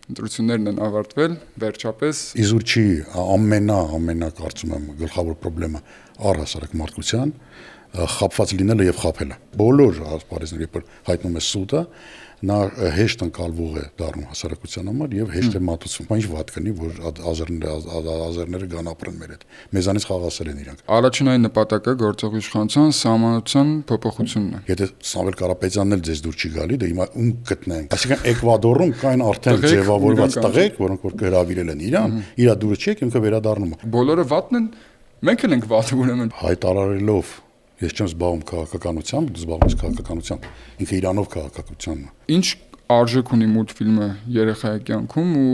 Ընտրություններն են ավարտվել, վերջապես իզուր չի ամենա կարծում եմ գլխավոր խնդրեմը առհասարակ մարդկության խապված լինելը եւ խապելը բոլոր ասպարեզները երբ հայտնում է սուտը նա հեշտ ընկալվող է դառնում հասարակության համար եւ հեշտ է մատուցվում ինչ վատ կնի որ ազերները գան ապրեն մեր հետ մեզանից խաղաղասեր են իրանք առաջին այն նպատակը գործող իշխանության սահմանության փոփոխությունն է եթե Սամվել Կարապետյանն էլ ձեզ դուր չի գալի դե հիմա ում գտնենք այսինքն Էկվադորում կային արդեն ձևավորված տղեկ որոնք որ հրավիրել են իրան իրա դուրը չի ինքը վերադառնում է բոլորը վատն են մենք ենք վատը ուրեմն հայտարարելով ես չեմ զբաղվում քաղաքականությամբ, դու զբաղվում ես քաղաքականությամբ, ինքը իրանով քաղաքականությունն է։ Ինչ արժեք ունի մուլտֆիլմը երեխայի կյանքում ու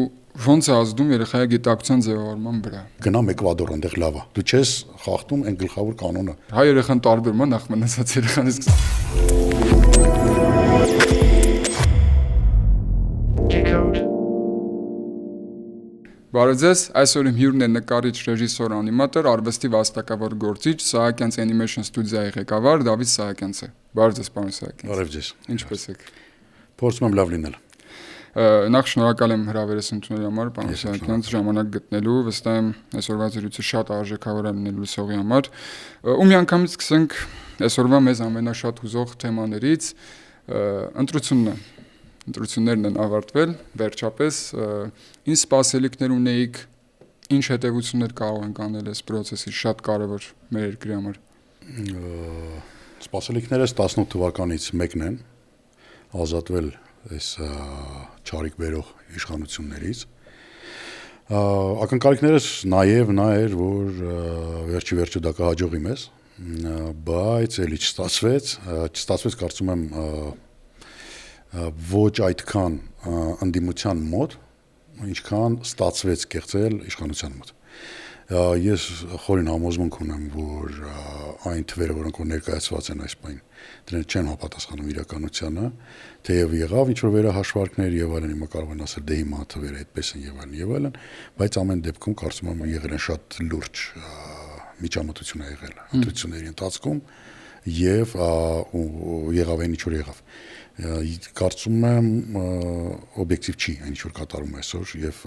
ոնց է ազդում երեխայի գիտակցության ձևավորման վրա։ Գնամ Էկվադոր, այնտեղ լավ է։ Դու չես խախտում այն գլխավոր կանոնը։ Հայ երեխան տարբերում է նախ մնացած երեխանից։ Բարև ձեզ, այսօր իմ հյուրն է նկարիչ, ռեժիսոր, անիմատոր, արվեստի վաստակավոր գործիչ, Սահակյանց Animation Studio-ի ղեկավար Դավիթ Սահակյանցը։ Բարև ձեզ, պարոն Սահակյանց։ Բարև ձեզ։ Ինչպե՞ս եք։ Փորձում եմ լավ լինել։ Նախ շնորհակալ եմ հրավերս ընդունելու համար, պարոն Սահակյանց, ժամանակ գտնելու, վստահ եմ այսօրվա զրույցը շատ արժեքավոր է լինելու լսողի համար։ Ու միանգամից սկսենք այսօրվա մեզ ամենաշատ հուզող թեմաներից ընտրությունն է։ Ընտրություններն են ավարտվել, վերջապես ինչ սպասելիքներ ունեիք, ինչ հետևություններ կարող ենք անել այս process-ի շատ կարևոր մեր երկրի համար։ Սպասելիքներս 18 թվականից մեկն են ազատվել այս չարիք բերող իշխանություններից։ Ակնկալիքներս նաև նա էր, որ վերջի դա կհաջողի մեզ, բայց էլի չստացվեց կարծում եմ ոչ այդքան ընդդիմության մոտ, ինչքան ստացվեց կեղծել իշխանության մոտ։ Ես խորին համոզմունք ունեմ, որ այն թվերը, որոնք որ ներկայացված են այս պայն, դրանք չեն համապատասխանում իրականությանը, թեև եղավ ինչ-որ վերահաշվարկներ եւ այլն, հիմա կարող են ասել դե հիմա թվերը այդպես են եւ այլն, բայց ամեն դեպքում կարծում եմ եղել են շատ լուրջ միջամտություն է եղել ընտրությունների ընթացքում եւ եղավ այն ինչ որ եղավ։ Կարծում եմ օբյեկտիվ չի այն ինչ որ կատարում այսօր եւ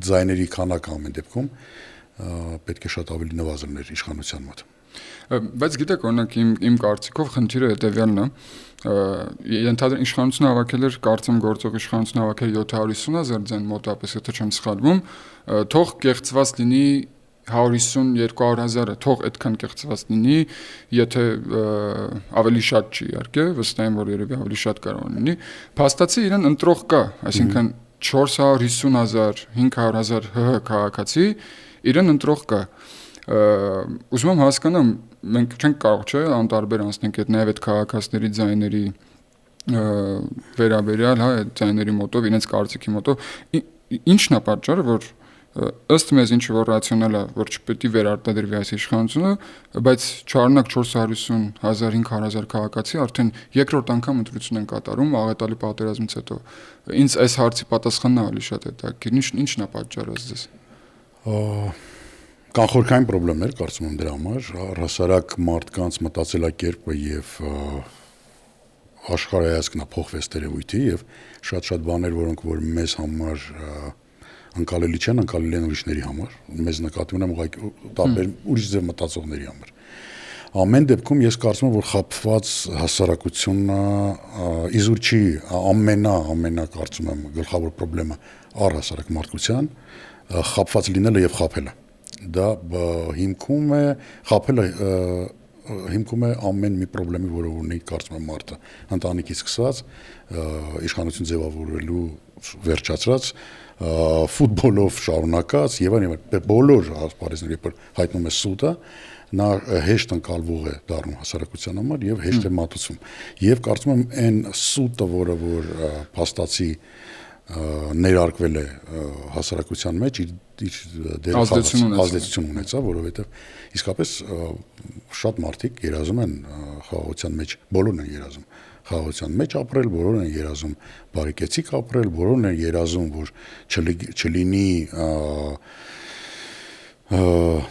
ձայների քանակը ամեն դեպքում պետք է շատ ավելի նվազելներ իշխանության մոտ։ Բայց գիտեք, օրինակ իմ կարծիքով խնդիրը հետեւյալն է։ Ենթադրեմ իշխանությունը հավաքել էր, կարծեմ գործող իշխանությունը հավաքել 750,000 ձայն մոտապես, եթե չեմ սխալվում, թող կեղծված լինի 150-200,000-ը, թող այդքան կեղծված լինի, եթե ավելի շատ չի իհարկե, վստահ եմ, որ երևի ավելի շատ կարող է լինի։ Փաստացի իրեն ընտրող կա, այսինքն 450,000, 500,000 ՀՀ քաղաքացի իրեն ընտրող կա։ Ուզում եմ հասկանամ, մենք չենք կարող, չէ, անտարբեր անցնենք այդ նաև այդ քաղաքացիների ձայների վերաբերյալ, հա, այդ ձայների մոտով, իրենց կարծիքի մոտով, ի՞նչն է պատճառը, որ ըստ մեզ ինչ որ ռացիոնալ է, որ չպետք է վերարտադրվի այս իշխանությունը, բայց չառնակ 450,000, 500,000 քաղաքացի արդեն երկրորդ անգամ ընտրություն են կատարում աղետալի պատերազմից հետո։ Ինձ այս հարցի պատասխանն ավելի շատ է տակիր։ Ինչն է պատճառը ձեզ։ Կանխորքային խնդիրներ կարծում եմ դրա համար, առհասարակ մարդկանց մտածելակերպը եւ աշխարհայացքն փոխվեց տերևույթի եւ շատ բաներ, որոնք որ մեզ համար անկալելի չեն, անկալելի են ուրիշների համար, մեզ նկատի ունեմ ուղղակի տարբեր ուրիշ ձև մտածողների համար։ Ամեն դեպքում ես կարծում եմ, որ խապված հասարակությունը իզուր չի ամենա կարծում եմ գլխավոր խնդրեմը առհասարակ մարդկության խապված լինելը եւ խապելը։ Դա հիմքում է խապելը հիմքում է ամեն մի խնդրեմի, որը ունի կարծում եմ մարդը, ընտանիքից սկսած իշխանություն ձևավորելու վերջացրած ֆուտբոլով շարունակած եւ այլն բոլոր ասպարեզները երբ հայտնում է սուտը նա հեշտ ընկալվող է դառնում հասարակության համար եւ հեշտ է մատուցվում եւ կարծում եմ այն սուտը որը որ փաստացի ներարկվել է հասարակության մեջ իր ազդեցություն ունեցավ որովհետեւ իսկապես շատ մարդիկ երազում են խաղաղության մեջ բոլորն են երազում խաղաղության մեջ ապրել, բոլորն են երազում բարեկեցիկ ապրել, բոլորն են երազում, որ չլինի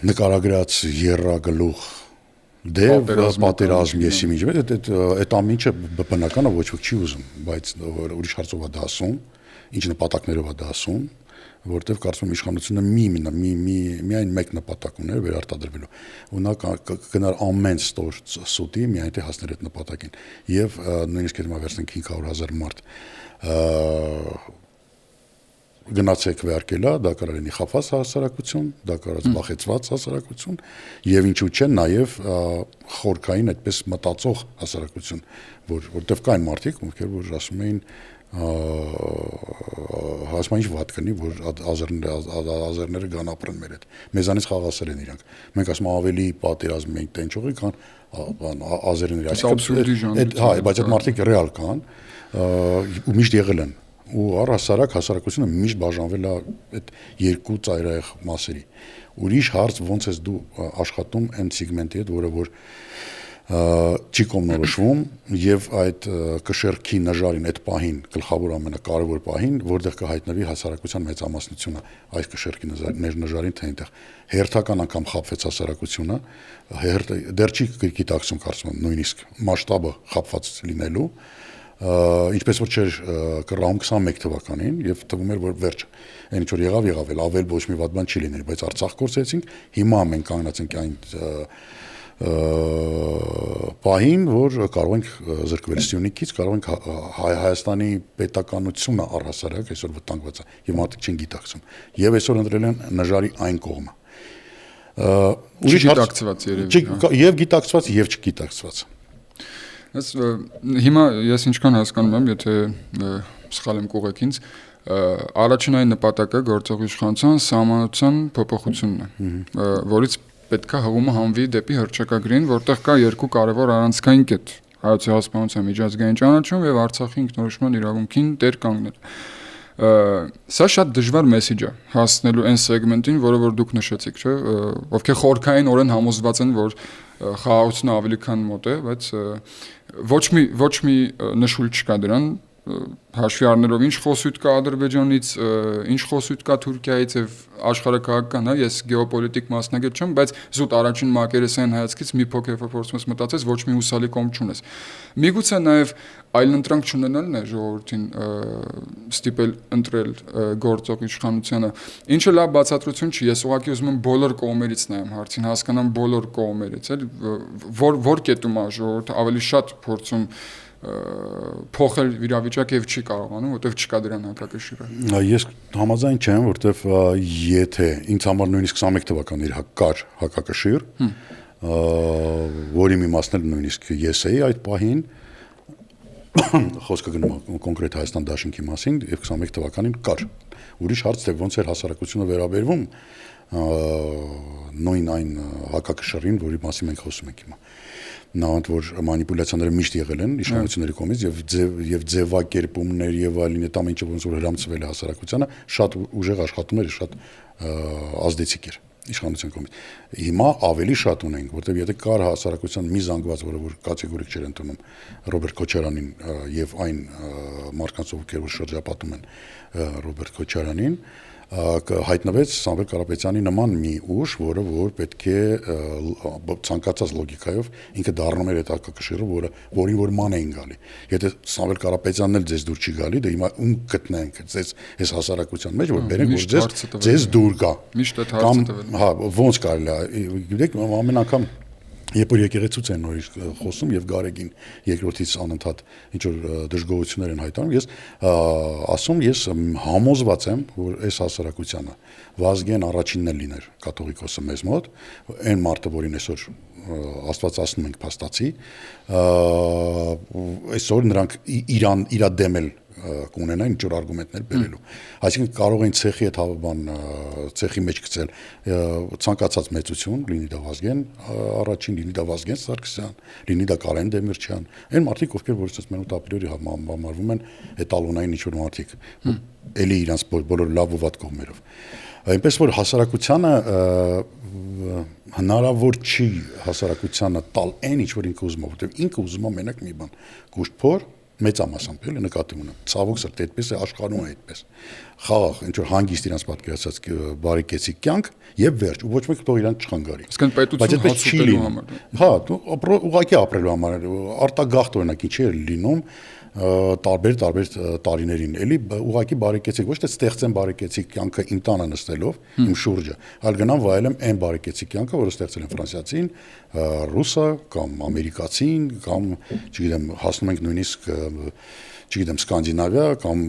նկարագրած եռագլուխ դև պատերազմ եսի միջև, այդ ամինչը բնական է ոչ ոք չի ուզում, բայց ուրիշ հարցով է դա ասում ինչ նպատակներով է դա ասում, որտեվ կարծում եմ իշխանությունը միայն մեկ նպատակ ուներ վերարտադրվելու։ Ու նա կգնար ամեն ստոր սուտի միայն թե հասներ այդ նպատակին։ Եվ նույնիսկ եթե վերցնենք 500,000 մարդ գնացեք վարկելա, դա կարող լինի խափված հասարակություն, դա կարող վախեցված հասարակություն եւ ինչու՞ չէ նաեւ խորքային այդպես մտածող հասարակություն, որտեվ կային մարդիկ, ովքեր որ ասում էին հասմա ինչ վատ կնի, որ ազերները գան ապրեն մեր հետ։ Մեզանից խաղաղասեր են իրանք։ Մենք ասում ավելի պատերազմ ենք տենչողի, քան ազերները։ Հա, բայց այդ մարդիկ ռեալ կան ու միշտ եղել են։ Ու առհասարակ հասարակությունը միշտ բաժանվել է այդ երկու ծայրահեղ մասերի։ Ուրիշ հարց ոնց ես դու աշխատում այն սեգմենտի հետ, որը որ չի կողմնորոշվում եւ այդ կշեռքի նժարին այդ պահին գլխավոր ամենակարևոր պահին, որտեղ կհայտնվի հասարակության մեծամասնությունը այս կշեռքի նժարին թե այնտեղ հերթական անգամ խափվեց հասարակությունը, դեռ չի գիտակցում կարծում եմ նույնիսկ մասշտաբը խափված լինելու ինչպես որ չէր կռահում 21 թվականին եւ թվում էր որ վերջ այն ինչ որ եղավ ավել ոչ մի վատ բան չի լինել բայց Արցախ կորցրեցինք հիմա մենք կանգնացինք այն պահին որ կարող ենք զրկվել Սյունիքից կարող ենք Հայաստանի պետականությունը առհասարակ այսօր վտանգված է եւ մարդիկ չեն գիտակցում եւ այսօր ընտրել են նժարի այն կողմը ուրիշ գիտակցված երևի եւ գիտակցված եւ չգիտակցված Հիմա ես ինչքան հասկանում եմ, եթե սխալ եմ կուղեք ինձ, առաջին այն նպատակը գործող իշխանության սահմանության փոփոխությունն է, որից պետք է հղումը հանվի դեպի հռչակագրին, որտեղ կա երկու կարևոր առանցքային կետ՝ Հայոց ցեղասպանության միջազգային ճանաչում եւ Արցախի ինքնորոշման իրավունքին տեր կանգնել։ Սա շատ դժվար մեսեջ է հասնելու այն սեգմենտին, որը որ դուք նշեցիք, չէ՞, ովքեր խորքայինորեն համոզված են, որ խաղաղությունը ավելի քան մոտ է, բայց ոչ մի նշույլ չկա դրան, հաշվի առնելով ինչ խոսույթ կա Ադրբեջանից, ինչ խոսույթ կա Թուրքիայից եւ աշխարհակահաղական, հա, ես գեոպոլիտիկ մասնագետ չեմ, բայց զուտ առաջին մակերեսային հայացքից մի փոքր փորձում ես մտածես, ոչ մի հուսալի կողմ չունես։ Միգուցե նաեւ այլընտրանք չունենալն է ժողովրդին ստիպել ընտրել գործող իշխանությանը, ինչը լավ բացատրություն չի, ես ուղղակի ուզում եմ բոլոր կողմերից նայեմ հարցին, հասկանամ բոլոր կողմերից, էլ որ կետում է ժողովուրդը ավելի շատ փորձում փոխել իրավիճակը եւ չի կարողանում, որտեվ չկա դրան հակակշիռը։ Ես համաձայն չեմ, որտեվ եթե ինձ համար նույնիսկ 21 թվականին կար հակակշիռ, որի մի մասն էլ նույնիսկ ես էի այդ պահին, խոսքը գնում է կոնկրետ Հայաստան դաշինքի մասին, եւ 21 թվականին կար։ Ուրիշ հարց թե ոնց էր հասարակությունը վերաբերվում նույն այն հակակշռին, որի մասին մենք խոսում ենք հիմա։ Նավանդ որ մանիպուլյացիաները միշտ եղել են իշխանությունների կողմից եւ ձևակերպումներ եւ այլն այդ ամենը ոնց որ հրամցվել է հասարակությանը շատ ուժեղ աշխատում էր շատ ազդեցիկ էր իշխանության կողմից հիմա ավելի շատ ունենք որտեւ եթե կար հասարակության մի զանգված որը որ կատեգորիկ չէր ընդունում Ռոբերտ Քոչարյանին եւ այն մարդկանց ովքեր որ շրջապատում են Ռոբերտ Քոչարյանին հայտնվեց Սամվել Կարապետյանի նման մի ուժ, որը որ պետք է ցանկացած լոգիկայով ինքը դառնում էր այդ հակակշիռը, որին որ ման էին գալի։ Եթե Սամվել Կարապետյանն էլ ձեզ դուր չի գալի, դե հիմա ում գտնենք ձեզ հասարակության մեջ, որ բերենք որ ձեզ դուր գա։ Միշտ այդ հարցը տվել։ Հա, ոնց կարելի է, գիտեք, ամեն անգամ Երբ որ եկեղեցուց են նորից խոսում եւ Գարեգին երկրորդից անընդհատ ինչ որ դժգոհություններ են հայտարարում, ես ասում ես համոզված եմ, որ այս հասարակությանը Վազգեն առաջինն էլ լիներ կաթողիկոսը մեզ մոտ, այն մարդը, որին այսօր Աստված ասնում ենք փաստացի, այսօր նրանք իրա դեմ էլ կունենային ինչ որ արգումենտներ բերելու։ Այսինքն կարող են ցեխի հետ ցեխի մեջ գցել ցանկացած մեծություն, լինի դա Վազգեն առաջին, լինի դա Վազգեն Սարգսյան, լինի դա Կարեն Դեմիրճյան, այն մարդիկ, ովքեր որ ասես մենուտ ապրիորի համարվում են էտալոնային ինչ որ մարդիկ, էլի իրանց բոլոր լավ ու վատ կողմերով։ Այնպես որ հասարակությանը հնարավոր չի հասարակությանը տալ այն ինչ որ ինքը ուզում է, որտեղ ինքը ուզում է մենակ մի բան՝ գուշտփոր մեծամասամբ էլի նկատի ունեմ։ Ցավոք սրտի այդպես է աշխարհում այդպես։ Խաղաղ, ինչ որ հանգիստ իրանց պատկերացած բարեկեցիկ կյանք եւ վերջ, ոչ մեկ թող իրան չխանգարի։ Իսկն պետություն հացուցելու համար։ Հա, ուղղակի ապրելու համար արտագաղթ օրինակ ինչի է լինում տարբեր տարիներին էլի ուղակի բարեկեցիկ ոչ թե ստեղծեն բարեկեցիկ կյանքը իմ տանը նստելով իմ շուրջը այլ գնամ վայելեմ այն բարեկեցիկ կյանքը որը ստեղծել են ֆրանսիացին ռուսը կամ ամերիկացին կամ չգիտեմ հասնում ենք նույնիսկ չգիտեմ Սկանդինավիա կամ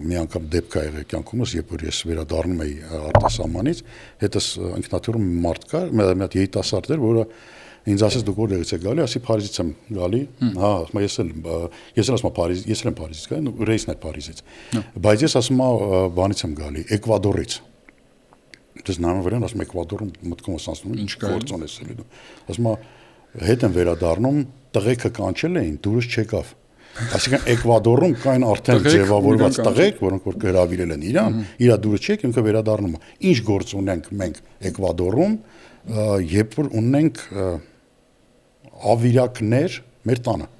մի անգամ դեպք ա եղել կյանքումս երբ որ ես վերադառնում էի արտասահմանից հետս ինքնաթիռում մարդ կար մի հատ երիտասարդ էր որը ինձ ասեց դուք որտեղից եք գալի, ասի Փարիզից եմ գալի, հա, ասում ես էլ ասում Փարիզ, ես էլ եմ Փարիզից գալի, ռեյսն է Փարիզից։ Բայց ես ասում բանից եմ գալի, Էկվադորից։ Դες նայում վրան ասում Էկվադորում մտքումս ասում ինչ գործոն ես էլի դու։ Ասում հետ եմ վերադառնում, տղեկը կանչել էին, դուրս չեկավ։ Այսինքն Էկվադորում կային արդեն ձևավորված տղեկ, որոնք որ գրավիրել են իրան, իրա դուրս չեք, ինքը վերադառնում է։ Ինչ գործ ունենք մենք Էկվադորում, երբ որ ունենք ավիրակներ մեր տանը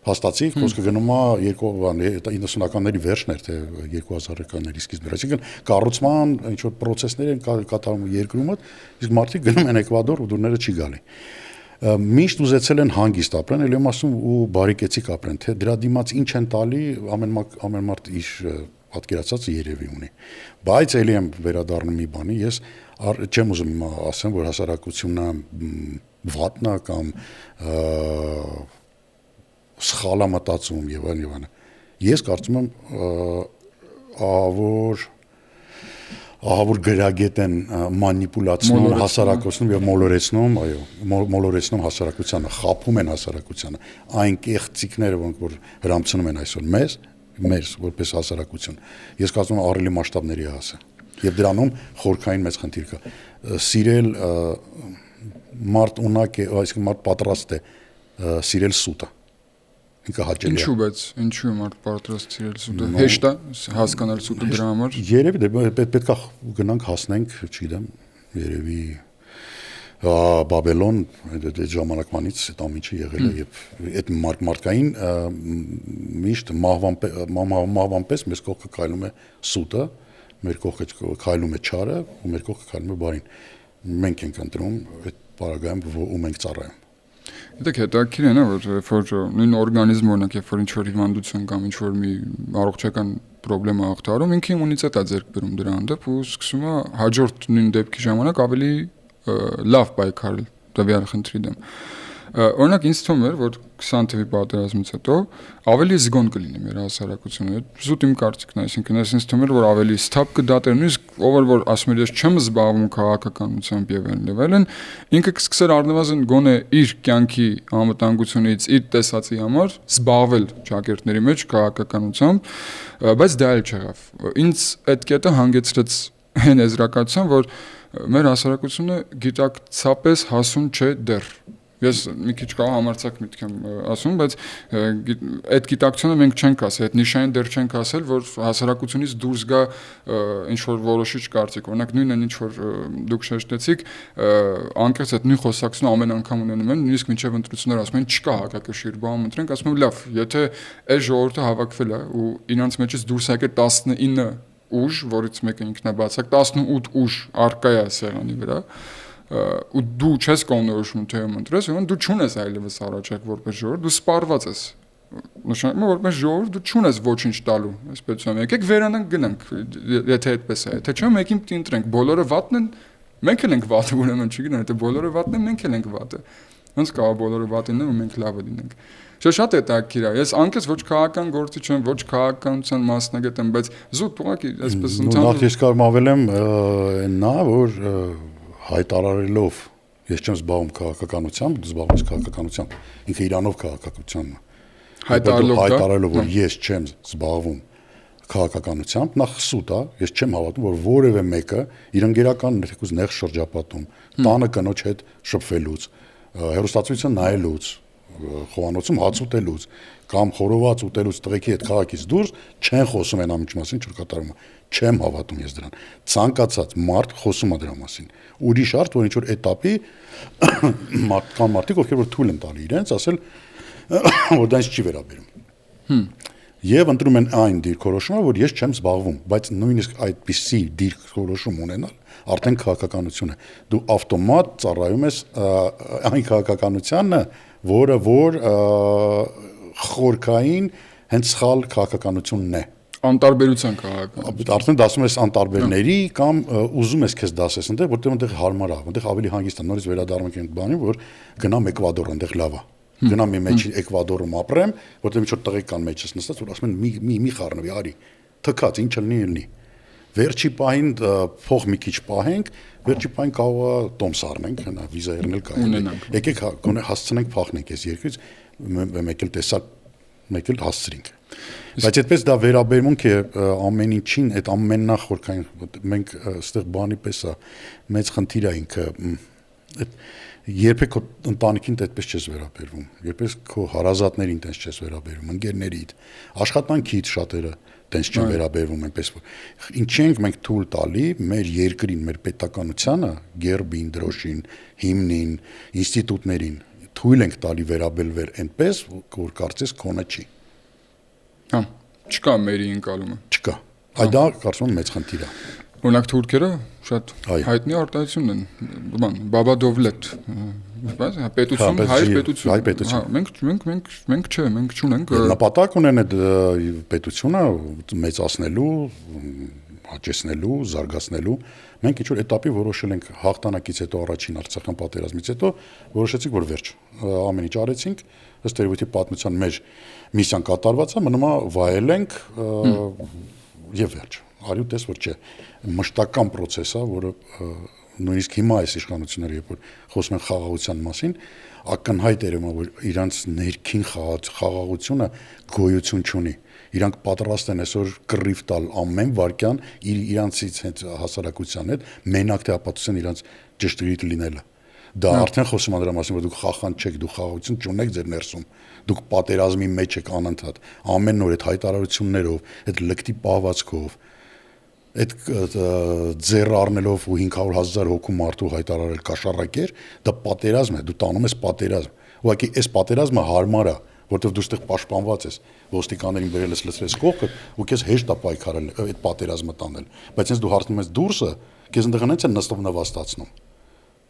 հաստացի խոսքը գնում է 90-ականների վերջներ թե 2000-ականների սկիզբներ այսինքն կառուցման ինչ որ process-ներ են կատարվում երկրում իսկ մարդիկ գնում են Էկվադոր ու դուրները չի գալի միշտ ուզեցել են հանգիստ ապրեն ելի եմ ասում ու բարեկեցիկ ապրեն թե դրա դիմաց ինչ են տալի ամեն մարդ իր պատկերացածը երևի ունի բայց ելի եմ վերադառնում մի բանի ես չեմ ուզում ասեմ որ հասարակությունը վատն է կամ սխալ է մտածում եւ այլն ես կարծում եմ ահավոր գրագետ են մանիպուլացնում հասարակությունում եւ մոլորեցնում հասարակությանը խափում են հասարակությանը այն կեղծիկները որոնք որ հրամցնում են այսօր մեզ որպես հասարակություն ես կարծում եմ առելի մասշտաբների հասը եւ դրանում խորքային մեծ խնդիր կա սիրել մարդ ունակ է այսինքն մարդ պատրաստ է սիրել սուտը ինքը հաճելի է ինչու բայց ինչու մարդ պատրաստ սիրել սուտը հեշտ է հասկանալ սուտը դրա համար երևի պետք է գնանք հասնենք չգիտեմ երևի Բաբելոն այդ ժամանակվանից այդ ամիջը եղել է եւ այդ մարդկային միշտ մահվան պես մեզ կողքը քայլում է սուտը մեր կողքը քայլում է չարը ու մեր կողքը քայլում է բարին մենք ենք ընտրում այդ պարագայում ու մենք ծառայում Դեք հետաքրքիր է որ նույն օրգանիզմը օրինակ երբ որ ինչ որ հիվանդություն կամ ինչ որ մի առողջական խնդրեմ ախտարում ինքը իմունիտետ է ձեռք բերում դրա հանդեպ ու սկսում է հաջորդ նույն դեպքի ժամանակ ավելի լավ պայքարել տվյալ խնդրի դեմ օրինակ ինձ թվում էր որ 20 թվականի պատերազմից հետո ավելի զգոն կլինի մեր հասարակությունը զուտ իմ կարծիքն է այսինքն ինձ թվում էր որ ավելի սթափ կդատեր նույնիսկ ով որ ասում էր ես չեմ զբաղվում քաղաքականությամբ եւ այլն ինքը կսկսեր առնվազն գոնե իր կյանքի անվտանգությունից իր տեսածի համար զբաղվել ճակերտների մեջ քաղաքականությամբ բայց դա էլ չեղավ ինձ այդ կետը հանգեցրեց այն եզրակացության որ մեր հասարակությունը գիտակցապես հասուն չէ դեռ Ես մի քիչ կարող համարցակ միտք եմ ասում, բայց այդ գիտակցությունը մենք չենք ասել, այդ նիշային դեռ չենք ասել, որ հասարակությունից դուրս գա ինչ որ որոշիչ կարծիք, օրինակ նույնն ինչ որ դուք շեշտեցիք, անկեղծ այդ նույն խոսակցությունը ամեն անգամ ունենում են, նույնիսկ մինչև ընտրություններ ասում են չկա հակակշիռ բան ընտրենք, ասում են լավ, եթե այս ժողովուրդը հավաքվել է ու իրանց մեջից դուրս եկել 19 ուժ, որից մեկը ինքնաբացակ 18 ուժ արկա է սեղանի վրա ու դու չես կողմնորոշում թե ում ընտրես, ուրեմն դու չունես այլևս առաջարկ որպես ժողովուրդ, դու սպառված ես։ Նշանակում է որպես ժողովուրդ դու չունես ոչինչ տալու, այսպես ասեմ, եկեք վերանանք գնանք, եթե այդպես է, թե չէ մեկին պիտի ընտրենք, բոլորը վատն են, մենք էլ ենք վատը, ուրեմն չգիտեմ, եթե բոլորը վատն են, մենք էլ ենք վատը։ Ոնց կարող բոլորը վատն են ու մենք լավը լինենք։ Շատ հետաքրքիր է, ես անկես ոչ քաղաքական գործիչ եմ, ոչ քաղաքականության մասնագետ եմ, բայց զուտ ուղղակի այսպես ընդհանուր Նախ ես կարող ավելեմ նա որ հայտարարելով ես չեմ զբաղվում քաղաքականությամբ, դու զբաղվում ես քաղաքականությամբ, ինքը իրանով քաղաքականությունն է։ Հայտարարելով որ ես չեմ զբաղվում քաղաքականությամբ, նախ սուտ է, ես չեմ հավատում, որ որևէ մեկը իր ընկերական թեկուզ նեղ շրջապատում, տանը կնոջ հետ շփվելուց, հեռուստացույցը նայելուց, խոհանոցում հաց ուտելուց կամ խորոված ուտելուց տղեկի հետ քաղաքից դուրս չեն խոսում այն ամիջի մասին, ինչ կատարում է։ Չեմ հավատում ես դրան։ Ցանկացած մարդ խոսում է դրա մասին։ Ուրիշ արդ, որ ինչ որ этаպի մարդիկ ովքեր որ թույլ են տալի իրենց ասել որ դա ինձ չի վերաբերում։ Եվ ընտրում են այն դիրքորոշումը, որ ես չեմ զբաղվում, բայց նույնիսկ այդպիսի դիրքորոշում ունենալ արդեն քաղաքականություն է։ Դու ավտոմատ ծառայում ես այն քաղաքականությանը, որը որ խորքային հենց սխալ քաղաքականությունն է։ Անտարբերության քաղաքականություն։ Արդեն դասում ես անտարբերների կամ ուզում ես քեզ դասես այնտեղ, որտեղ այնտեղ հարմար է, այնտեղ ավելի հանգիստ է։ Նորից վերադառնում ենք այն բանին, որ գնամ Էկվադոր, այնտեղ լավ է։ Գնամ մի մեջ Էկվադորում ապրեմ, որտեղ ինչ որ տղեկ կան մեջս նստած, որ ասում են մի խառնվի, արի։ Թքած, ինչ լինի։ Վերջի պահին փող մի քիչ պահենք, վերջի պահին կարող է տոմս առնենք, հնա վիզա երնել կա։ Եկեք գոնե հասցնենք փախնենք այս երկրից, մեկ էլ տեսա, մեկ էլ հասցրինք։ Բայց այդպես դա վերաբերմունք է ամեն ինչին, այդ ամեննախորքային մենք այստեղ բանի պես է մեծ խնդիր է ինքը երբեք քո ընտանիքին այդպես չես վերաբերվում, երբեք քո հարազատներին այդպես չես վերաբերվում, ընկերներիդ, աշխատանքիդ շատերը այդպես չեն վերաբերվում այնպես որ ինչի ենք մենք թույլ տալի մեր երկրին, մեր պետականությանը, գերբին, դրոշին, հիմնին, ինստիտուտներին թույլ ենք տալի վերաբերվել այնպես, որ կարծես քոնը չի։ Հա, չկա մերի ընկալումը։ Չկա։ Այդ դա կարծում եմ մեծ խնդիր է։ Օրինակ թուրքերը շատ հայտնի արտահայտություն են, բան, Բաբա Դովլետ, բայց պետություն, հայ պետություն։ Մենք չունենք։ Նպատակ ունեն այդ պետությունը մեծացնելու, հաճեցնելու, զարգացնելու։ Մենք ինչ որ էտապի որոշել ենք հաղթանակից հետո առաջին Արցախյան պատերազմից հետո որոշեցինք որ վերջ։ Ամեն ինչ արեցինք, ըստ երևույթի պատմության մեր միսիան կատարված է, մնում է վայելենք եւ վերջ։ Արի ու տես որ չէ մշտական process է, որը նույնիսկ հիմա այս իշխանությունները երբ որ խոսում են խաղաղության մասին, ակնհայտ է որ իրանց ներքին խաղաղությունը գոյություն չունի։ Իրանք պատրաստ են այսօր կռիվ տալ ամեն վարքյան իրանցից հենց հասարակության հետ մենակ թե ապացուցեն իրանց ճշտրիտ լինելը։ Դա արդեն խոսում է դրա մասին, որ դուք խախանդ չեք, դուք խաղաղություն չունեք ձեր ներսում։ Դուք պատերազմի մեջ եք անընդհատ։ Ամեն օր այդ հայտարարություններով, այդ լկտի պահվածքով, այդ ձեռ առնելով ու 500,000 հոգու մարդու հայտարարել կաշառակեր, դա պատերազմ է, դու տանում ես պատերազմ։ Ուղղակի այս պատերազմը հարմար է, որտեղ դու ստեղ պաշտպանված ես, ոստիկաններին բերել ես լցրես կողքը, ու քեզ հեշտ է պայքարել այդ պատերազմը տանել։ Բայց հենց դու հարցնում ես դուրսը, քեզ ընդդեղն են նստով նվաստացնում,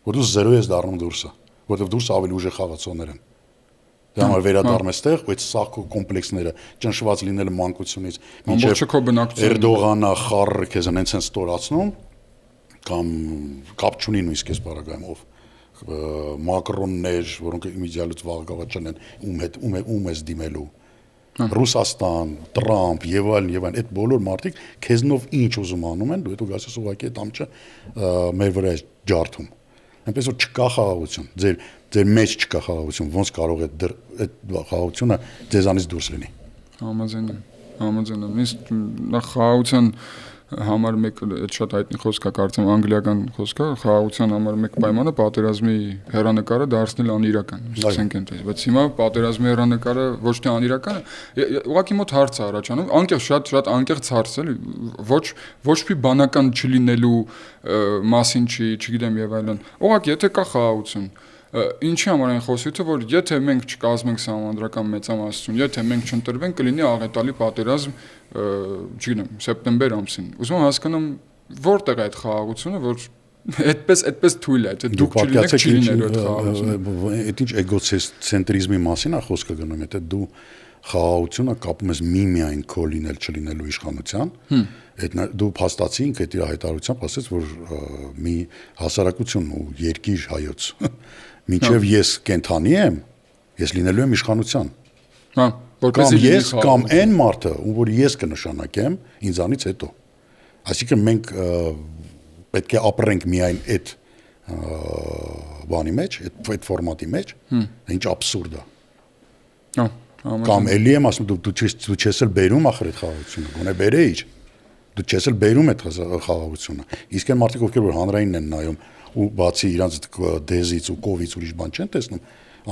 որ դու զերո ես դառնում դուրսը, որտեղ դուրսը ավելի ուժեղ խաղացողներ են։ Դա համար վերադառնում ես տեղ, ու այդ սաղ կոմպլեքսները ճնշված լինելը մանկությունից մինչև Էրդողանը խառը քեզ հենց են ստորացնում կամ կապ չունի նույնիսկ այս բaragայմով Մակրոններ, որոնք իմիջիալուց վաղկավաճան են ում ես դիմելու Ռուսաստան, Տրամփ եւ այլն, այդ բոլոր մարդիկ քեզնով ինչ ուզում անում են, դու հետո գալիս ես ուղղակի այդ ամճը մեր վրա է ջարդում։ Այնպես որ չկա խաղաղություն, ձեր մեջ չկա խաղաղություն, ոնց կարող է այդ խաղաղությունը ձեզանից դուրս լինի։ Համաձայն եմ։ Իսկ նախ խաղաղության համար մեկ այդ շատ հայտնի խոսք է, կարծեմ անգլիական խոսք է, խաղաղության համար մեկ պայմանը պատերազմի հեռանկարը դարձնել անիրական։ Ասենք այնպես, բայց հիմա պատերազմի հեռանկարը ոչ թե անիրական է, ուղղակի մոտ հարց է առաջանում, անկեղծ շատ անկեղծ հարց է, ոչ մի բանական չլինելու մասին չի, չգիտեմ եւ այլն։ Ուղղակի եթե կա խաղաղություն, ինչի համար այն խոսիցը, որ եթե մենք չկազմենք սահմանադրական մեծամասնություն, եթե մենք չընտրվենք, կլինի աղետալի պատերազմ, չգիտեմ, սեպտեմբեր ամսին։ Ուզում եմ հասկանամ, որտեղ է այդ խաղաղությունը, որ այդպես թույլ է, թե դուք չլինեք, չի լինելու այդ խաղաղությունը։ Այդ ինչ էգոցենտրիզմի մասին է խոսքը գնում, եթե դու խաղաղությունը կապում ես միմիայն քո լինել չլինելու իշխանության, այդ դու փաստացի ինքը իր հայտարարությամբ ասեց, որ մի հասարակություն ու երկիր հայոց մինչև ես կենթանի եմ, ես լինելու եմ իշխանության։ Հա, որպես ես կամ այն մարդը, ում որ ես կնշանակեմ ինձանից հետո։ Այսինքն մենք պետք է ապրենք միայն այդ բանի մեջ, այդ ֆորմատի մեջ, ինչ աբսուրդ է։ Հա, կամ էլի եմ ասում դու չես էլ բերում ախր այդ խաղաղությունը, գոնե բերեիր։ Դու չես էլ բերում այդ խաղաղությունը։ Իսկ այն մարդիկ ովքեր որ հանրայինն են նայում ու բացի իրանց դեզից ու կովից ուրիշ բան չեն տեսնում,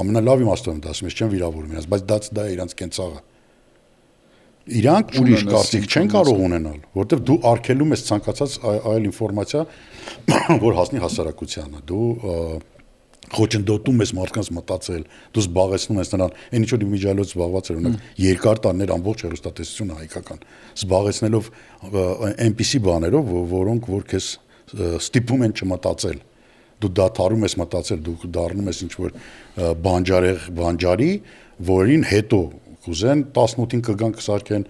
ամենալավ իմաստով եմ դասում, ես չեմ վիրավորում իրանց, բայց դա է իրանց կենցաղը։ Իրանք ուրիշ կարծիք չեն կարող ունենալ, որովհետև դու արգելում ես ցանկացած այլ ինֆորմացիա, որ հասնի հասարակությանը։ Դու խոչընդոտում ես մարդկանց մտածել, դու զբաղեցնում ես նրան, այն ինչ որ իմիջիալոց զբաղված էր ունենք երկար տարիներ ամբողջ հեռուստատեսությունը հայկական, զբաղեցնելով այնպիսի բաներով, որոնք որ քեզ ստիպում են չմտածել։ Դու դադարում ես մտածել, դու դառնում ես ինչ որ բանջարի, որին հետո կուզեն 18-ին կգան կսարքեն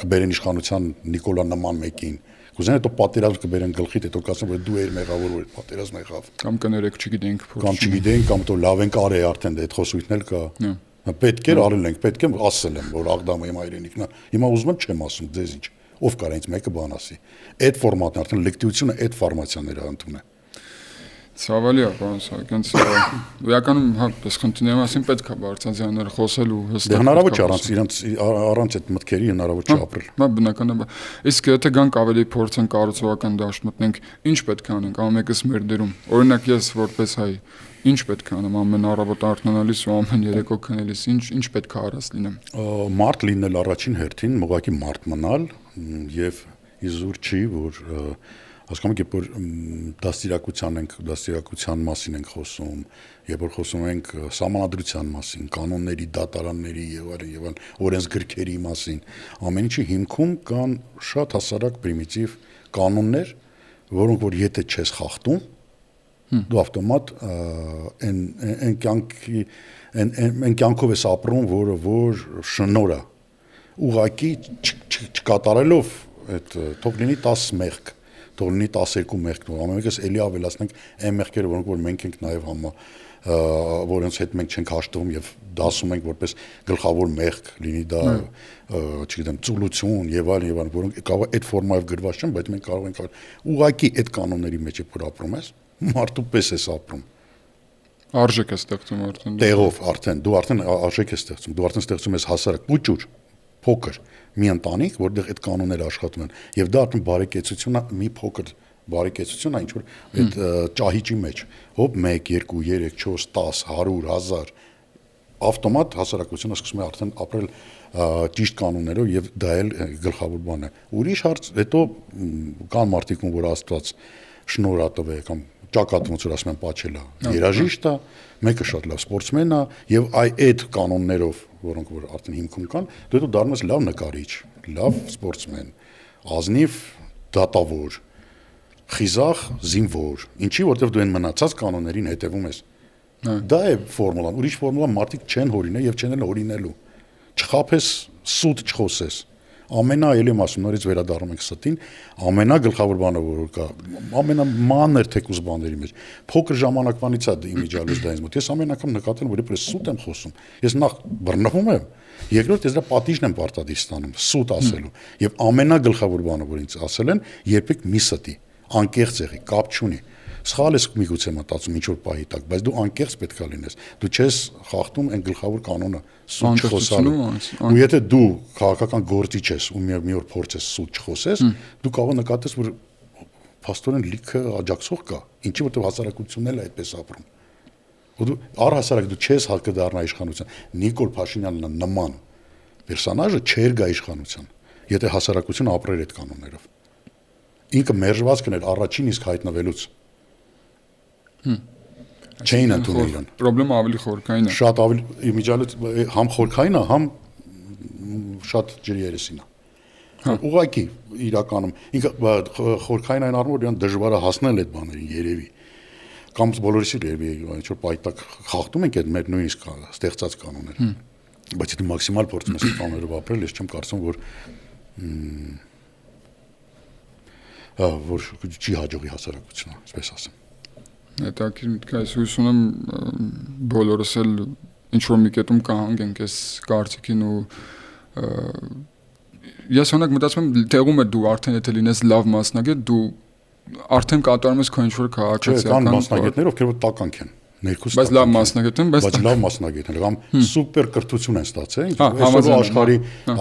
կբերեն իշխանության Նիկոլա նման մեկին կուզեն հետո պատերազմ կբերեն գլխիդ հետո կասեն որ դու էր մեղավոր որ պատերազմը եղավ կամ կներեք չգիտենք կամ չգիտենք կամ դու լավ ենք արել արդեն այդ խոսույթն էլ կա պետք է արել ենք պետք է ասել եմ որ Աղդամը իմ հայրենիքն է հիմա ուզում եմ չեմ ասում ձեզ ինչ ով կարա ինձ մեկը բան ասի այդ ֆորմատն արդեն լեկտիվությունը այդ ֆորմացիաները ընդուն է Ցավալի է, պարոն Սահակյան, իրականում հա, այս խնդիրների մասին պետք է բարձրացնել խոսել ու հստակ։ Հնարավոր չէ առանց այդ մտքերի հնարավոր չէ ապրել։ Հա, բնականաբար։ Իսկ եթե գանք ավելի փորձեն կառուցողական դաշտ մտնենք, ինչ պետք է անենք ամենքս մեր դերում։ Օրինակ ես որպես հայ, ինչ պետք է անեմ ամեն առավոտ արթնանալիս ու ամեն երեկո քնելիս, ինչ պետք է արած լինեմ։ Մարդ լինել առաջին հերթին, ուղղակի մարդ մնալ եւ իզուր չի, որ հասկանում եք, որ դաստիարակության մասին ենք խոսում, երբ որ խոսում ենք սահմանադրության մասին, կանոնների, դատարանների եւ այլն, օրենսգրքերի մասին, ամեն ինչի հիմքում կան շատ հասարակ պրիմիտիվ կանոններ, որոնք որ եթե չես խախտում, դու ավտոմատ այն կյանքով ես ապրում, որը որ շնորհ է, ուղղակի չկատարելով այդ թող լինի 10 մեղք թող լինի 12 մեղք, ամենից էլի ավելացնենք այն մեղքերը, որոնք որ մենք ենք նաև որոնց հետ մենք չենք հաշտվում եւ դասում ենք որպես գլխավոր մեղք, լինի դա, չգիտեմ, ծուլություն եւ այլն, որոնք կարող է այդ ֆորմայով գրված չեն, բայց մենք կարող ենք ուղղակի այդ կանոնների մեջ որ ապրում ես, մարդու պես ես ապրում։ Արժեք է ստեղծում արդեն։ Տեղով արդեն, դու արդեն արժեք ես ստեղծում, դու արդեն ստեղծում ես հասարակ փոճուր, փոքր մի ընտանիք, որտեղ այդ կանոնները աշխատում են, եւ դա արդեն բարեկեցությունն է, մի փոքր բարեկեցությունն է, ինչ որ այդ ճահիճի մեջ, հոբ 1, 2, 3, 4, 10, 100, 1000 ավտոմատ հասարակությունը սկսում է արդեն ապրել ճիշտ կանոններով եւ դա էլ գլխավոր բանն է։ Ուրիշ հարց, հետո կան մարդիկ, որ Աստված շնորհ տվե կամ ճակատում որ ասում են պաչելա, երաժիշտ է, մեկը շատ լավ սպորտսմեն է եւ այդ կանոններով, որոնք որ արդեն հիմքում կան, դու դառնում ես լավ նկարիչ, լավ սպորտսմեն, ազնիվ դատավոր, խիզախ զինվոր, ինչի որտեվ դու այն մնացած կանոններին հետևում ես։ Դա է ֆորմուլան, ուրիշ ֆորմուլա մարդիկ չեն հորինել եւ չեն էլ հորինելու։ Չխափես, սուտ չխոսես։ Ամենաել եմ ասում, նորից վերադառնում ենք ստին, ամենագլխավոր բանը որ կա, ամենամանր թեկուզ բաների մեջ, փոքր ժամանակվանից է իմիջալուց դա ինձ մոտ։ Ես ամեն անգամ նկատել որ իբրես սուտ եմ խոսում։ Ես նախ բռնվում եմ, երկրորդ ես դա պատիժն եմ պարտադիր ստանում, սուտ ասելու։ Եվ ամենագլխավոր բանը որ ինձ ասել են, երբեք մի ստի, անկեղծ եղի, կապ չունի։ Սխալ ես միգուցե մտածում ինչ որ պահի տակ, բայց դու անկեղծ պետք է լինես։ Դու չես խախտում այն գլխավոր կանոնը սուտ չխոսալու։ Ու եթե դու քաղաքական գործիչ ես ու մի օր փորձես սուտ չխոսես, դու կարող նկատես որ փաստորեն լիքը աջակցող կա, ինչի որտեղ հասարակությունն էլ այդպես ապրում։ Ու դու առհասարակ դու չես հարկը դառնա իշխանության։ Նիկոլ Փաշինյանն նման պերսոնաժը չէր գա իշխանության, եթե հասարակությունը ապրեր այդ կանոններով։ Ինքը մերժված կներ առաջին իսկ հայտնվելուց։ Չէին ընդունել իրան։ Պրոբլեմը ավելի խորքային է։ Շատ ավելի իմիջիալից համ խորքային է, համ շատ ջրի երեսին է։ Ուղղակի իրականում ինքը խորքային այն առումով իրան դժվար է հասնել այդ բաներին երևի։ Կամ բոլորիս երևի ինչ որ պայտակ խախտում ենք այդ մեր նույնիսկ ստեղծած կանոնները։ Բայց եթե մաքսիմալ փորձում ես կանոններով ապրել, ես չեմ կարծում որ չի հաջողի հասարակությունը, այսպես ասեմ։ Հետաքրքիր միտք է, հույս ունեմ բոլորս էլ ինչ-որ մի կետում կհանգենք այս կարծիքին ու ես օրինակ մտածում եմ տեղում է դու արդեն եթե լինես լավ մասնագետ, դու արդեն կատարում ես քո ինչ-որ քաղաքացիական կան մասնագետներ, ովքեր որ տականք են, ներքուստ բայց լավ մասնագետ են, բայց լավ մասնագետներ, կամ սուպեր կրթություն են ստացել, այսօր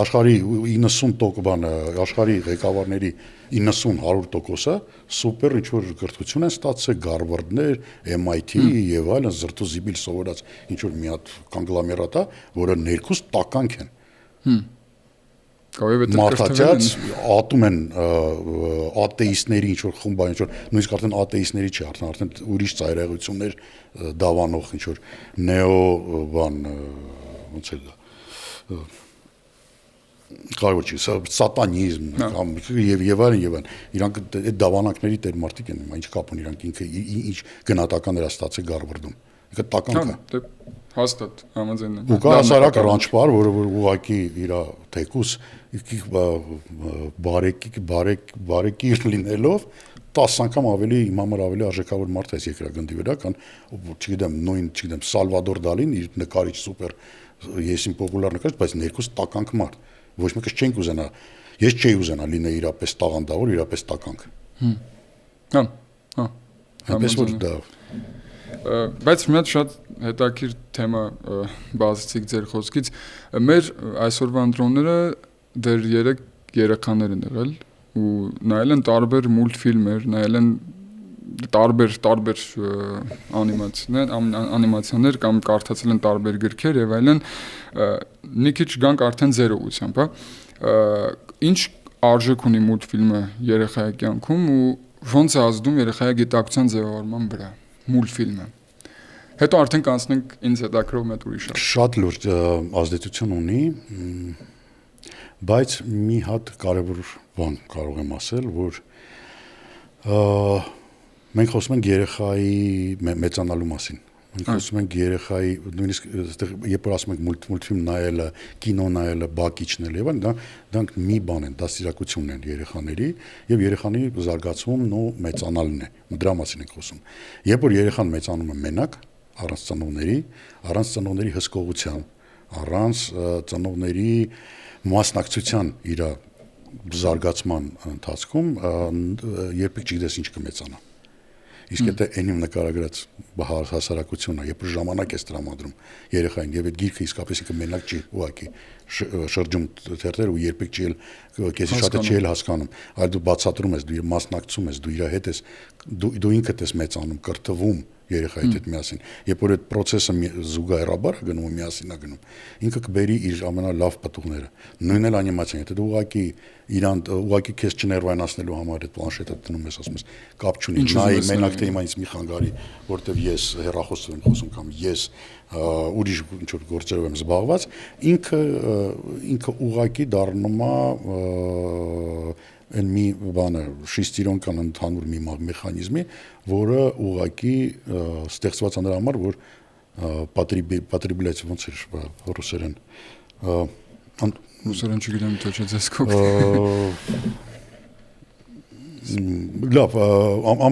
աշխարհի 90% բանը, աշխարհի ղեկավարների 90-100%-ը սուպեր ինչ-որ կրթություն են ստացել, Գարվարդներ, MIT եւ այլն, զրտուզիբիլ սովորած ինչ-որ մի հատ կոնգլոմերատ է, որը ներքուստ տականք են։ Մարդաճած ատում են ատեիստների ինչ-որ խումբ, ինչ-որ նույնիսկ արդեն ատեիստների չի, արդեն ուրիշ ծայրահեղություններ դավանող ինչ-որ նեո բան, ոնց է դա, կարևոր չի, սատանիզմ կամ եւ այլն, իրանք այդ դավանանքների տեր մարդիկ են, ինչ կապ ունի, իրանք ինքը ինչ գնահատականներ ստացել Գարվարդում, Ինքը տականք է։ Դե հաստատ համաձայն եմ։ Ու կա հասարակ ռանչպար, որը որ ուղակի իր թեկուս բարեկի լինելով 10 անգամ ավելի իմ համար ավելի արժեքավոր մարդ է այս երկրագնդի վրա, քան չգիտեմ նույն, չգիտեմ Սալվադոր Դալին իր նկարիչ սուպեր եսին պոպուլար նկարիչ, բայց ներքուս տականք մարդ։ Ոչ մեկը չենք ուզենա, ես չէի ուզենա լինել իրապես տաղանդավոր, իրապես տականք։ Հա։ Այնպես որ դա բայց մի հատ շատ հետաքրքիր թեմա բացիկ ձեր խոսքից մեր այսօրվա ընտրոնները դեռ 3 երեխաներ են եղել ու նայել են տարբեր մուլտֆիլմեր, նայել են տարբեր անիմացիաներ կամ կարդացել են տարբեր գրքեր եւ այլն մի քիչ գանք արդեն ձեր ուղությամբ, հա ինչ արժեք ունի մուլտֆիլմը երեխայի կյանքում ու ոնց է ազդում երեխայի գիտակցության ձևավորման վրա մուլտֆիլմը հետո արդեն կանցնենք ինձ հետաքրող մեծ ուրիշ շատ լուրջ ազդեցություն ունի բայց մի հատ կարևոր բան կարող եմ ասել որ մենք խոսում ենք երեխայի մեծանալու մասին մենք խոսում ենք երեխայի նույնիսկ երբ որ ասում ենք մուլտֆիլմ նայելը կինո նայելը բակիչնել եւ այլն դրանք մի բան են դաստիարակությունն են երեխաների եւ երեխանի զարգացումն ու մեծանալն է դրա մասին ենք խոսում երբ որ երեխան մեծանում է մենակ առանց ծնողների հսկողության առանց ծնողների մասնակցության իր զարգացման ընթացքում երբեք չգիտես ինչ կմեծանա իսկ եթե այնիմ նկարագրած հասարակությունը երբ ժամանակ ես տրամադրում երեխային եւ այդ գիրքը իսկապես ինքը մենակ չի ուղակի շրջում թերթեր ու երբեք չի քեզի շատը չի հասկանում այլ դու բացատրում ես դու մասնակցում ես դու իր հետ ես դու ինքդ ես մեծանում կրթվում երեխայի հետ միասին երբ որ այդ process-ը զուգահեռաբար է գնում ու միասին է գնում ինքը կբերի իր ամենալավ պատուղները նույնն էլ անիմացիան եթե դու ուղակի քեզ չներվայնացնելու համար այդ պլանշետը դնում ես ասում ես կապ չունի նայ մենակ թե հիմա ինձ մի խանգարի որտեվ ես հեռախոսով եմ խոսում կամ ես ուրիշ ինչ-որ գործերով եմ զբաղված ինքը ուղակի դառնում է այն մի բանը շիստիրոնկան ընդհանուր մի մեխանիզմի, որը ուղղակի ստեղծված է նրա համար, որ потребляется ոնց էր ռուսերեն ռուսերեն չգիտեմ թե չէ ձեզ կոք լավ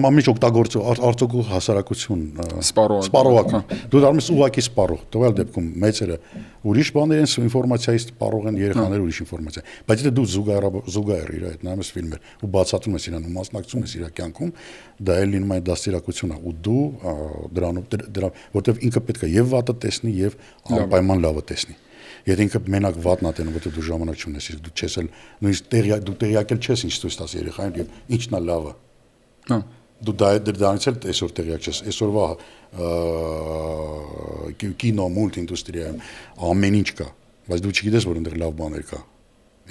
ամիջ օգտագործո արծոգու հասարակություն սպառողական դու դառնում ես ուղակի սպառող տվյալ դեպքում մեծերը ուրիշ բաներ են ինֆորմացիայից սպառող են երեխաները ուրիշ ինֆորմացիա բայց եթե դու զուգահեռ իր հետ նայում ես ֆիլմեր ու բացատրում ես իրան ու մասնակցում ես իր կյանքում դա էլ լինում է դաստիարակություն ու դու դրա որտեվ ինքը պետք է եւ վատը տեսնի եւ անպայման լավը տեսնի Եթե ինքը մենակ վատն է տենում, որտեղ դու ժամանակ չունես, իսկ դու չես էլ նույնիսկ դու տեղյակ չես ինչ ցույց տաս երեխային եւ ինչն է լավը։ Հա։ Դու դրանից էլ այսօր տեղյակ չես։ Այսօրվա կինո մուլտինդուստրիայում ամեն ինչ կա, բայց դու չգիտես, որ այնտեղ լավ բաներ կա։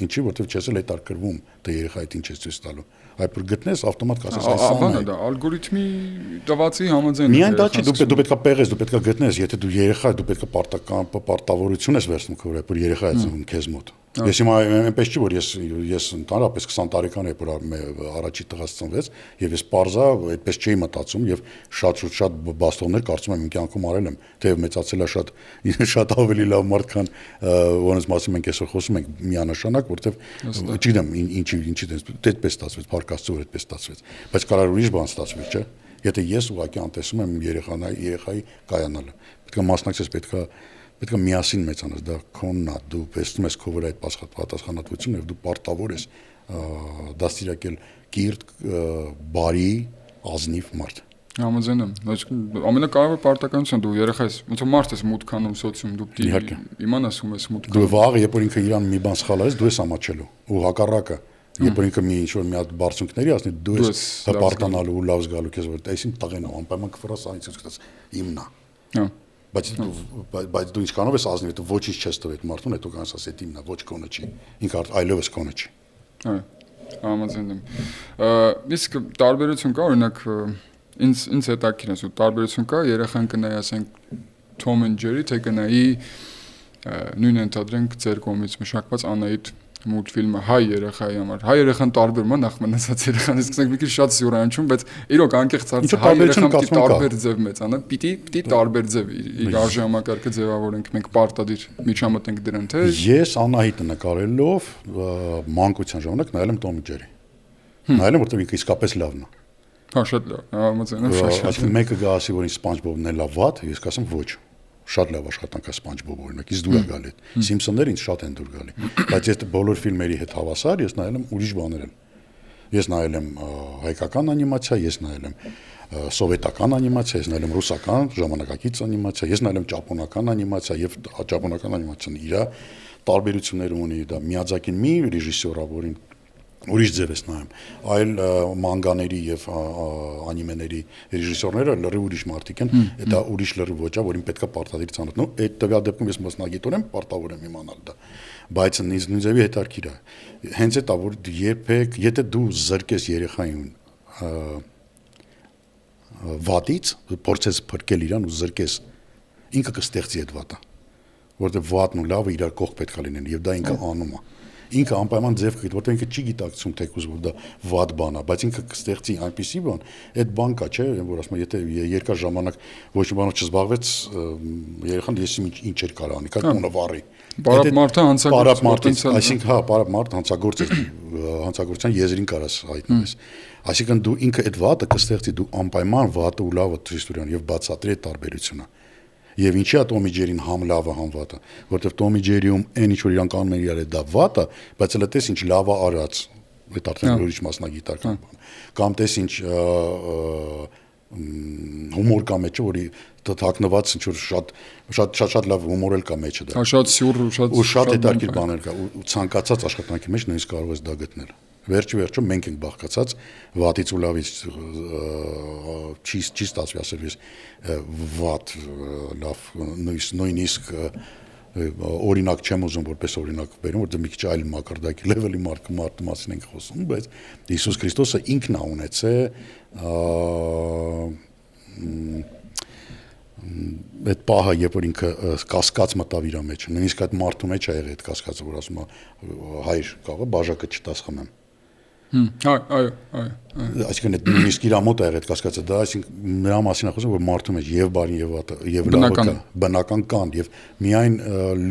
Ինչի, որտեղ չես էլ հետարկրվում, թե երեխայիդ ինչ է ցույց տալու։ Այդ որ գտնես ավտոմատ կասես այսօր դա ալգորիթմի տվածի համաձայն միայն դա չի դու պետքա պեղես դու պետքա գտնես եթե դու երեխա դու պետքա պարտավորություն ես վերցնում քո վրա որ երեխա է ծնվում քեզ մոտ ես հիմա այնպես չի որ ես ընդհանրապես 20 տարեկան եմ որ առաջի տղաս ծնվեց եւ ես parza այդպես չէի մտածում եւ շատ բաստոններ կարծում եմ իմ կյանքում արել եմ թեև մեծացել է շատ ավելի լավ մարդ քան որոնց մասին մենք այսօր խոսում ենք միանշանակ որտեվ չգիտեմ ինչի դեպս ստացվեց Փարքաստու որ այդպես ստացվեց բայց կարող ուրիշ բան ստացվի չէ եթե ես ուղղակի անտեսում եմ երեխայի կայանալը պետք է մասնակցես պետք է միասին մեծանաս դա քոնն է դու տեսնում ես քո վրա այդ պատասխանատվությունը եւ դու պարտավոր ես դաստիարակել կիրթ բարի ազնիվ մարդ Համաձայն եմ ամենակարևոր պարտականությունը դու երեխայիս ոնց որ մարդ ես մուտք անում սոցիում դու պիտի իմանաս ում ես մուտք դու վաղ երբ որ ինքը իրան մի բան սխալած դու ես ամաչելու ու հակառակը երբ որ ինքը մի ինչ-որ մի հատ բարձունքների ասնի դու ես հպարտանալու ու լավ զգալու քեզ որ այսին տղեն է անպայման կֆրաս այնից սկսած իմն է բայց դու ինչքանով ես ազնիվ դու ոչինչ չես տվել մարդուն հետո կանաս ասես դա իմն է ոչ կոնը չի ինքը այլևս կոնը չի համաձայն եմ իսկ տարբերություն կա օրինակ ինձ հետաքրքիր է տարբերություն կա երեխան կնայի ասենք Tom and Jerry թե կնայի նույն ընդհանրենք ձեր կողմից մշակված Անահիտ մուլտֆիլմը հայ երեխայի համար։ Հայ երեխան տարբերում է նախ մնացած երեխան, իսկ ասենք մի քիչ շատ սյուրանչում, բայց իրոք անկեղծ հարց հայ երեխան պիտի տարբեր ձև մեծանա, պիտի տարբեր ձև իր արժի համակարգը ձևավորենք, մենք պարտադիր միջամտենք դրան, թե ես Անահիտը նկարելով մանկության ժամանակ նայել եմ Tom and Jerry։ Նայել եմ, որտեղ ինքը իսկապես լավն է։ Հա, շատ լավ, համաձայն եմ, շատ։ Այսինքն մեկը գասի, որ SpongeBob-ն է լավ վատ, ես կասեմ ոչ։ Շատ լավ աշխատանք է SpongeBob-ը, օրինակ, ինձ դուր է գալի։ Simpson-ները ինձ շատ են դուր գալի։ Բայց ես բոլոր ֆիլմերի հետ հավասար, ես նայել եմ ուրիշ բաներ եմ։ Ես նայել եմ հայկական անիմացիա, ես նայել եմ սովետական անիմացիա, ես նայել եմ ռուսական ժամանակակից անիմացիա, ես նայել եմ ճապոնական անիմացիա եւ ճապոնական անիմացիան իր տարբերություններ ունի, դա Միյաձակին մի ռեժիսոր է, որին ուրիշ ձև ես նայում, այլ մանգաների եւ անիմեների ռեժիսորները լրիվ ուրիշ մարդիկ են, դա ուրիշ լրիվ ոճ է, որին պետքա պարտադիր ցանոթ։ Նո, այդ տվյալ դեպքում ես մասնագետորեն պարտավոր եմ իմանալ դա, բայց նույն ձևի հետաքրքիր է։ Հենց այդ է, որ երբեք, եթե դու զրկես երեխային վատից, փորձես փրկել իրան ու զրկես, ինքը կստեղծի այդ վատը, որտեղ վատն ու լավը իրար կողք պետքա լինեն եւ դա ինքը անում է։ Ինքը անպայման ձև կգիտի, որտեղ ինքը չի գիտակցում թեկուզ որ դա վատ բան է, բայց ինքը կստեղծի այնպիսի բան, այդ բան կա, չէ, որ ասում եմ, եթե երկար ժամանակ ոչ մի բանով չզբաղվեց, երեխան եսի ինչ էր կարող անի, կա տունը վառի։ Պարապ մարդը հանցագործ, այսինքն հա, պարապ մարդ հանցագործ է, հանցագործության եզրին կարաս հայտնես։ Այսինքն դու ինքը այդ վատը կստեղծի, դու անպայման վատը ու լավը դրստուրան եւ բացատրի այդ տարբերությունը։ Եվ ինչի է Tom and Jerry-ին համ լավը համ վատը, որովհետև Tom and Jerry-ում այն ինչ որ իրանք անում են իրար դա վատը, բայց հələ տես ինչ լավը արած, այդ արդեն ուրիշ մասնագիտական բան։ Կամ տես ինչ հումոր կա մեջը, որի թաքնված ինչ որ շատ լավ հումոր էլ կա մեջը դա։ Շատ սյուր ու շատ հետաքրքիր բաներ կա ու ցանկացած աշխատանքի մեջ նույնիսկ կարող ես դա գտնել։ Վերջը մենք ենք բաղկացած վատից ու լավից չի ստացվի ասել ես վատ լավ նույնիսկ օրինակ չեմ ուզում որպես օրինակ բերում որտեղ մի քիչ այլ մակարդակի լեվելի մարդու մասին ենք խոսում բայց Հիսուս Քրիստոսը ինքն է ունեցել այդ պահը երբ որ ինքը կասկած մտավ իր մեջ նույնիսկ այդ մարդու մեջ է եղել այդ կասկածը որ ասում է հայր կարող է բաժակը չտաս խմեմ այո այսինքն այդ նույնիսկ իր մոտ է եղել այդ կասկածը դա այսինքն նրա մասին է խոսում որ մարդու մեջ եւ բարին եւ վատը եւ լավը կա բնական կան եւ միայն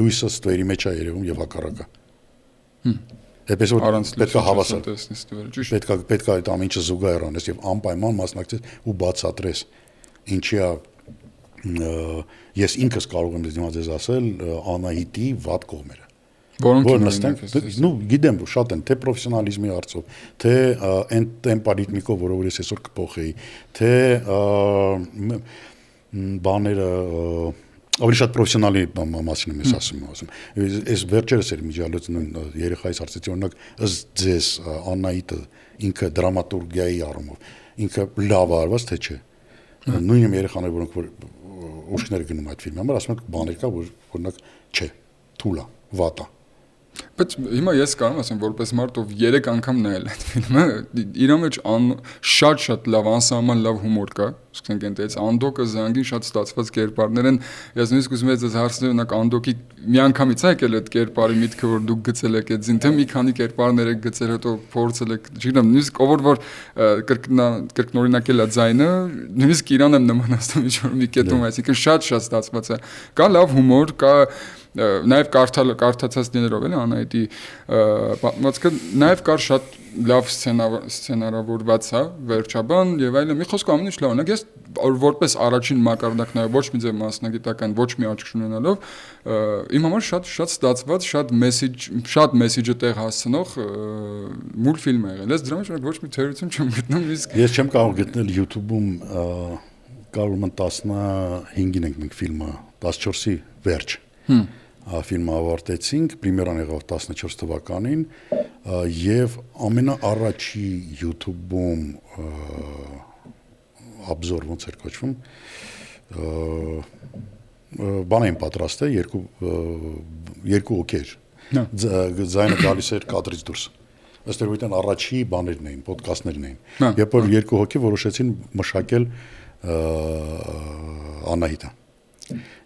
լույսը ստվերի մեջ է երևում եւ հակառակը Էպես որ պետք է հավասար պետք է այդ ամեն ինչը զուգահեռ անես եւ անպայման մասնակցես ու բացատրես ինչի է ես ինքս կարող եմ ձեզ ասել Անահիտի վատ կողմերը որոնք նստենք նու գիտեմ շատ են թե պրոֆեսիոնալիզմի հարցով թե այն տեմպարիթմիկով որով ես այսօր կփոխեի թե բաները ավելի շատ պրոֆեսիոնալի մասին եմ ասում այս վերջերս էր միջալոց նույն երեխայից հարցեցի օրինակ ըստ ձեզ Անահիտը ինքը դրամատուրգիայի առումով ինքը լավ արված թե չէ նույն երեխաները որոնք որ ուշքները գնում այդ ֆիլմի համար ասում են բաներ կա որ օրինակ չէ թուլա վատա Բայց հիմա ես կարող եմ ասեմ որպես մարդ ով 3 անգամ նայել այդ ֆիլմը իր մեջ շատ լավ անսահման լավ հումոր կա ասենք այնտեղից Անդոկը զանգին շատ ստացված կերպարներ են ես նույնիսկ ուզում եմ ձեզ հարցնել օրինակ Անդոկի մի անգամից է եկել այդ կերպարի միտքը որ դուք գծել եք այդ զին թե մի քանի կերպարներ եք գծել հետո փորձել եք չգիտեմ նույնիսկ ով որ կրկնօրինակել է ձայնը նույնիսկ իրան եմ նմանացնում ինչ որ մի կետում այսինքն շատ ստացված է կա լավ հումոր կա Նաև կարդացած դներով էլ Անահիտի պատմվածքը նաև կար շատ լավ սցենարավորված է վերջաբան եւ այլն մի խոսքով ամեն ինչ լավ օրինակ ես որպես առաջին մակարդակ նաև ոչ մի ձև մասնագիտական ոչ մի աչք չունենալով իմ համար շատ ստացված շատ մեսեջը տեղ հասցնող մուլտֆիլմ է եղել ես դրա մեջ ոչ մի թերություն չեմ գտնում իսկ ես չեմ կարող գտնել YouTube-ում կարող եմ 15-ին ենք մենք ֆիլմը 14-ի վերջ ֆիլմը ավարտեցինք, պրեմիերան եղավ 14 թվականին եւ ամենաառաջի YouTube-ում obzor ոնց էր կոչվում բան էին պատրաստել երկու օքեր ձայնը գալիս էր կադրից դուրս ըստ երևույթին առաջի բաներն էին ոդկասթներն էին երբ որ երկու հոգի որոշեցին մշակել Անահիտը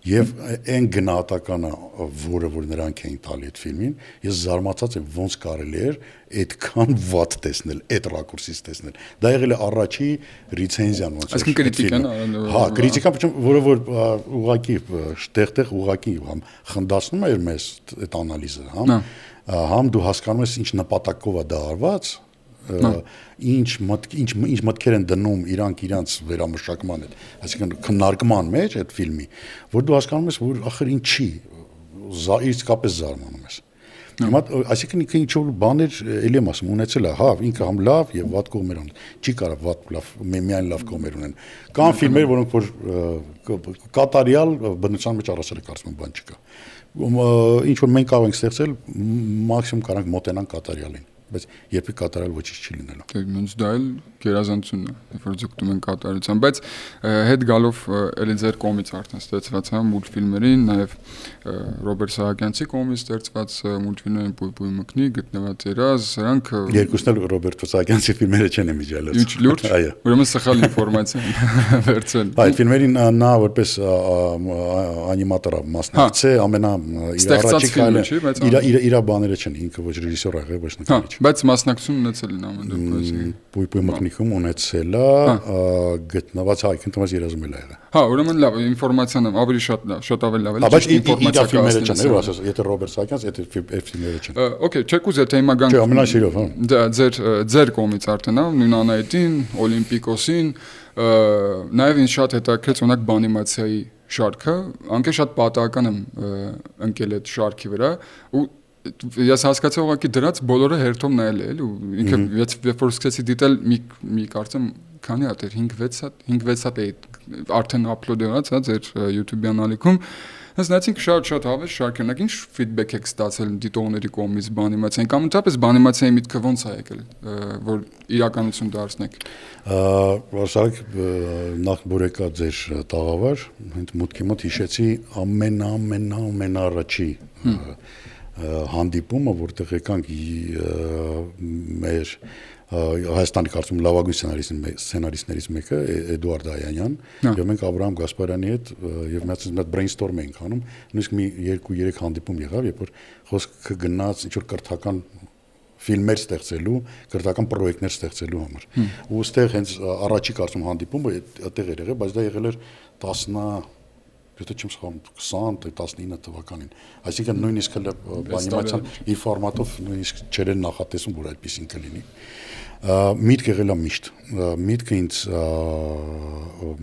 Եվ այն գնահատականը, որը որ նրանք էին տալի այդ ֆիլմին, ես զարմացած եմ ոնց կարելի էր այդքան վատ տեսնել, այդ ռակուրսից տեսնել։ Դա եղել է առաջի ռիցենզիան ոնց որ։ Այսինքն կրիտիկան, հա, կրիտիկան, որը որ ուղղակի տեղ ուղղակի խնդացնում էր մեզ այդ անալիզը, համ դու հասկանում ես ինչ նպատակով է դա արված, ինչ մտքեր են դնում իրանց վերամշակման հետ, այսինքն քննարկման մեջ այդ ֆիլմի, որ դու հասկանում ես, որ ախր ինչի, իսկապես զարմանում ես։ Հիմա այսինքն ինքը ինչ-որ բաներ էլի եմ ասում, ունեցել է, հա, ինքը համ լավ եւ վատ կողմեր ունեն։ Չի կարող վատ լավ, միայն լավ կողմեր ունեն։ Կան ֆիլմեր, որոնք որ կատարյալ բնության մեջ առասել է կարծում եմ բան չկա։ Ինչ որ մենք կարող ենք ստեղծել, մաքսիմում կարող ենք մոտենալ կատարյալին, բայց երբեք կատարյալ ոչինչ չի լինելու։ Դե նույնս դա էլ գերազանցությունն է, երբ որ ձգտում են կատարության, բայց հետ գալով էլի ձեր կողմից արդեն ստեղծված հա մուլտֆիլմերին, նաև Ռոբերտ Սահակյանցի կողմից ստեղծված մուլտֆիլմերին Պույպույ մկնի, Գտնված երազ, սրանք երկուսն էլ Ռոբերտ Սահակյանցի ֆիլմերը չեն իմիջիալից։ Ինչ լուրջ, ուրեմն սխալ ինֆորմացիա վերցել։ Այդ ֆիլմերին նա որպես անիմատոր մասնակցել ամենա իր առաջի քայլը իր բաները չեն, ինքը ոչ ռեժիսոր ա, ոչ նկարիչ։ Բայց մասնակցություն ունեցել են ամեն դեպքում։ Պույպույ մկնիքում ունեցել է, Գտնված Գտնված երազում էլ ա եղել։ Հա, ուրեմն լավ, ինֆորմացիան ավելի շատ ավելի լավ է։ Բայց ինֆորմացիա ֆիլմերը չեն, ասես, եթե Ռոբերտ Սահակյանց, եթե ֆիլմերը չեն։ Okay, չեք ուզել թե հիմա գանք։ Չէ, ամենաշիրով, հա։ Դա ձեր կողմից արդեն, հա, նույն Անահիտին, Օլիմպիկոսին, նաև ինձ շատ հետաքրքրեց օրինակ բանիմացիայի շարքը, անկե շատ պատահական եմ ընկել այդ շարքի վրա ու ես հասկացա ուղղակի դրանց բոլորը հերթով նայել է, էլի, ու ինքը երբ որ սկսեցի դիտել մի կարծեմ քանի հատ էր 5-6 հատ է արդեն upload-ած, հա, ձեր YouTube-յան ալիքում, հենց նայեցինք շատ հավես շարքերնակ, ինչ feedback եք ստացել դիտողների կողմից բանիմացիային, կամ ընդհանրապես բանիմացիայի միտքը ոնց է եկել, որ իրականություն դարձնեք։ Որսարակ նախ բուրեկա ձեր տաղավար, հենց մուտքի մոտ հիշեցի ամենաառաջի հանդիպումը, որտեղ եկանք մեր Հայաստանի կարծում լավագույն սցենարիստներից մեկը Էդուարդ Այանյան եւ մենք Աբրահամ Գասպարյանի հետ եւ միասին մի brainstorm էինք անում, նույնիսկ մի 2-3 հանդիպում եղավ, երբ որ խոսքը գնաց ինչ որ կրթական ֆիլմեր ստեղծելու, կրթական պրոյեկտներ ստեղծելու համար։ Ու այստեղ հենց առաջի կարծում հանդիպումը այդտեղ էր եղել, բայց դա եղել էր 10 չեմ սխալվում 20-19 թվականին, այսինքն նույնիսկ բանիմացիան իր ֆորմատով նույնիսկ չէր նախատեսում, որ այդպեսին կլինի։ Միտք եղել է միտքը ինձ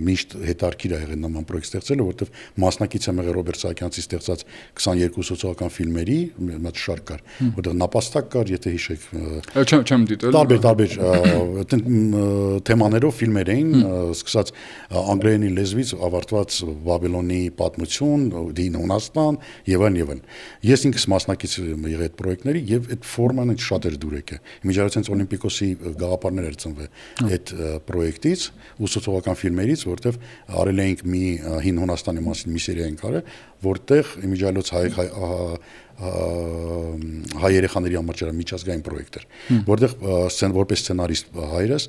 միշտ հետարքիր ա եղել նման պրոյեկտ ստեղծելը, որովհետև մասնակից եմ եղել Ռոբերտ Սահակյանցի ստեղծած 22 սոցիալական ֆիլմերի մի շարք կար, որտեղ նապաստակ կար, եթե հիշեք։ Չեմ դիտել։ Տարբեր թեմաներով ֆիլմեր էին, սկսած անգլերենի լեզվից ավարտված Բաբելոնի պատմություն, Դին Հունաստան եւ այլն։ Ես ինքս մասնակից եմ եղել այդ պրոյեկտների եւ այդ ֆորման ինձ շատ էր դուր եկել։ Իմիջիալից Օլիմպիկոսի գաղափարներ էր ծնվել այդ պրոյեկտից ու սոցիալական ֆիլմերից, որտեղ արել էինք մի հին Հունաստանի մասին մի սերիա ենք արել, որտեղ իմիջիալոց հայ երեխաների համար ճարա միջազգային պրոյեկտ էր, որտեղ որպես սցենարիստ հայրս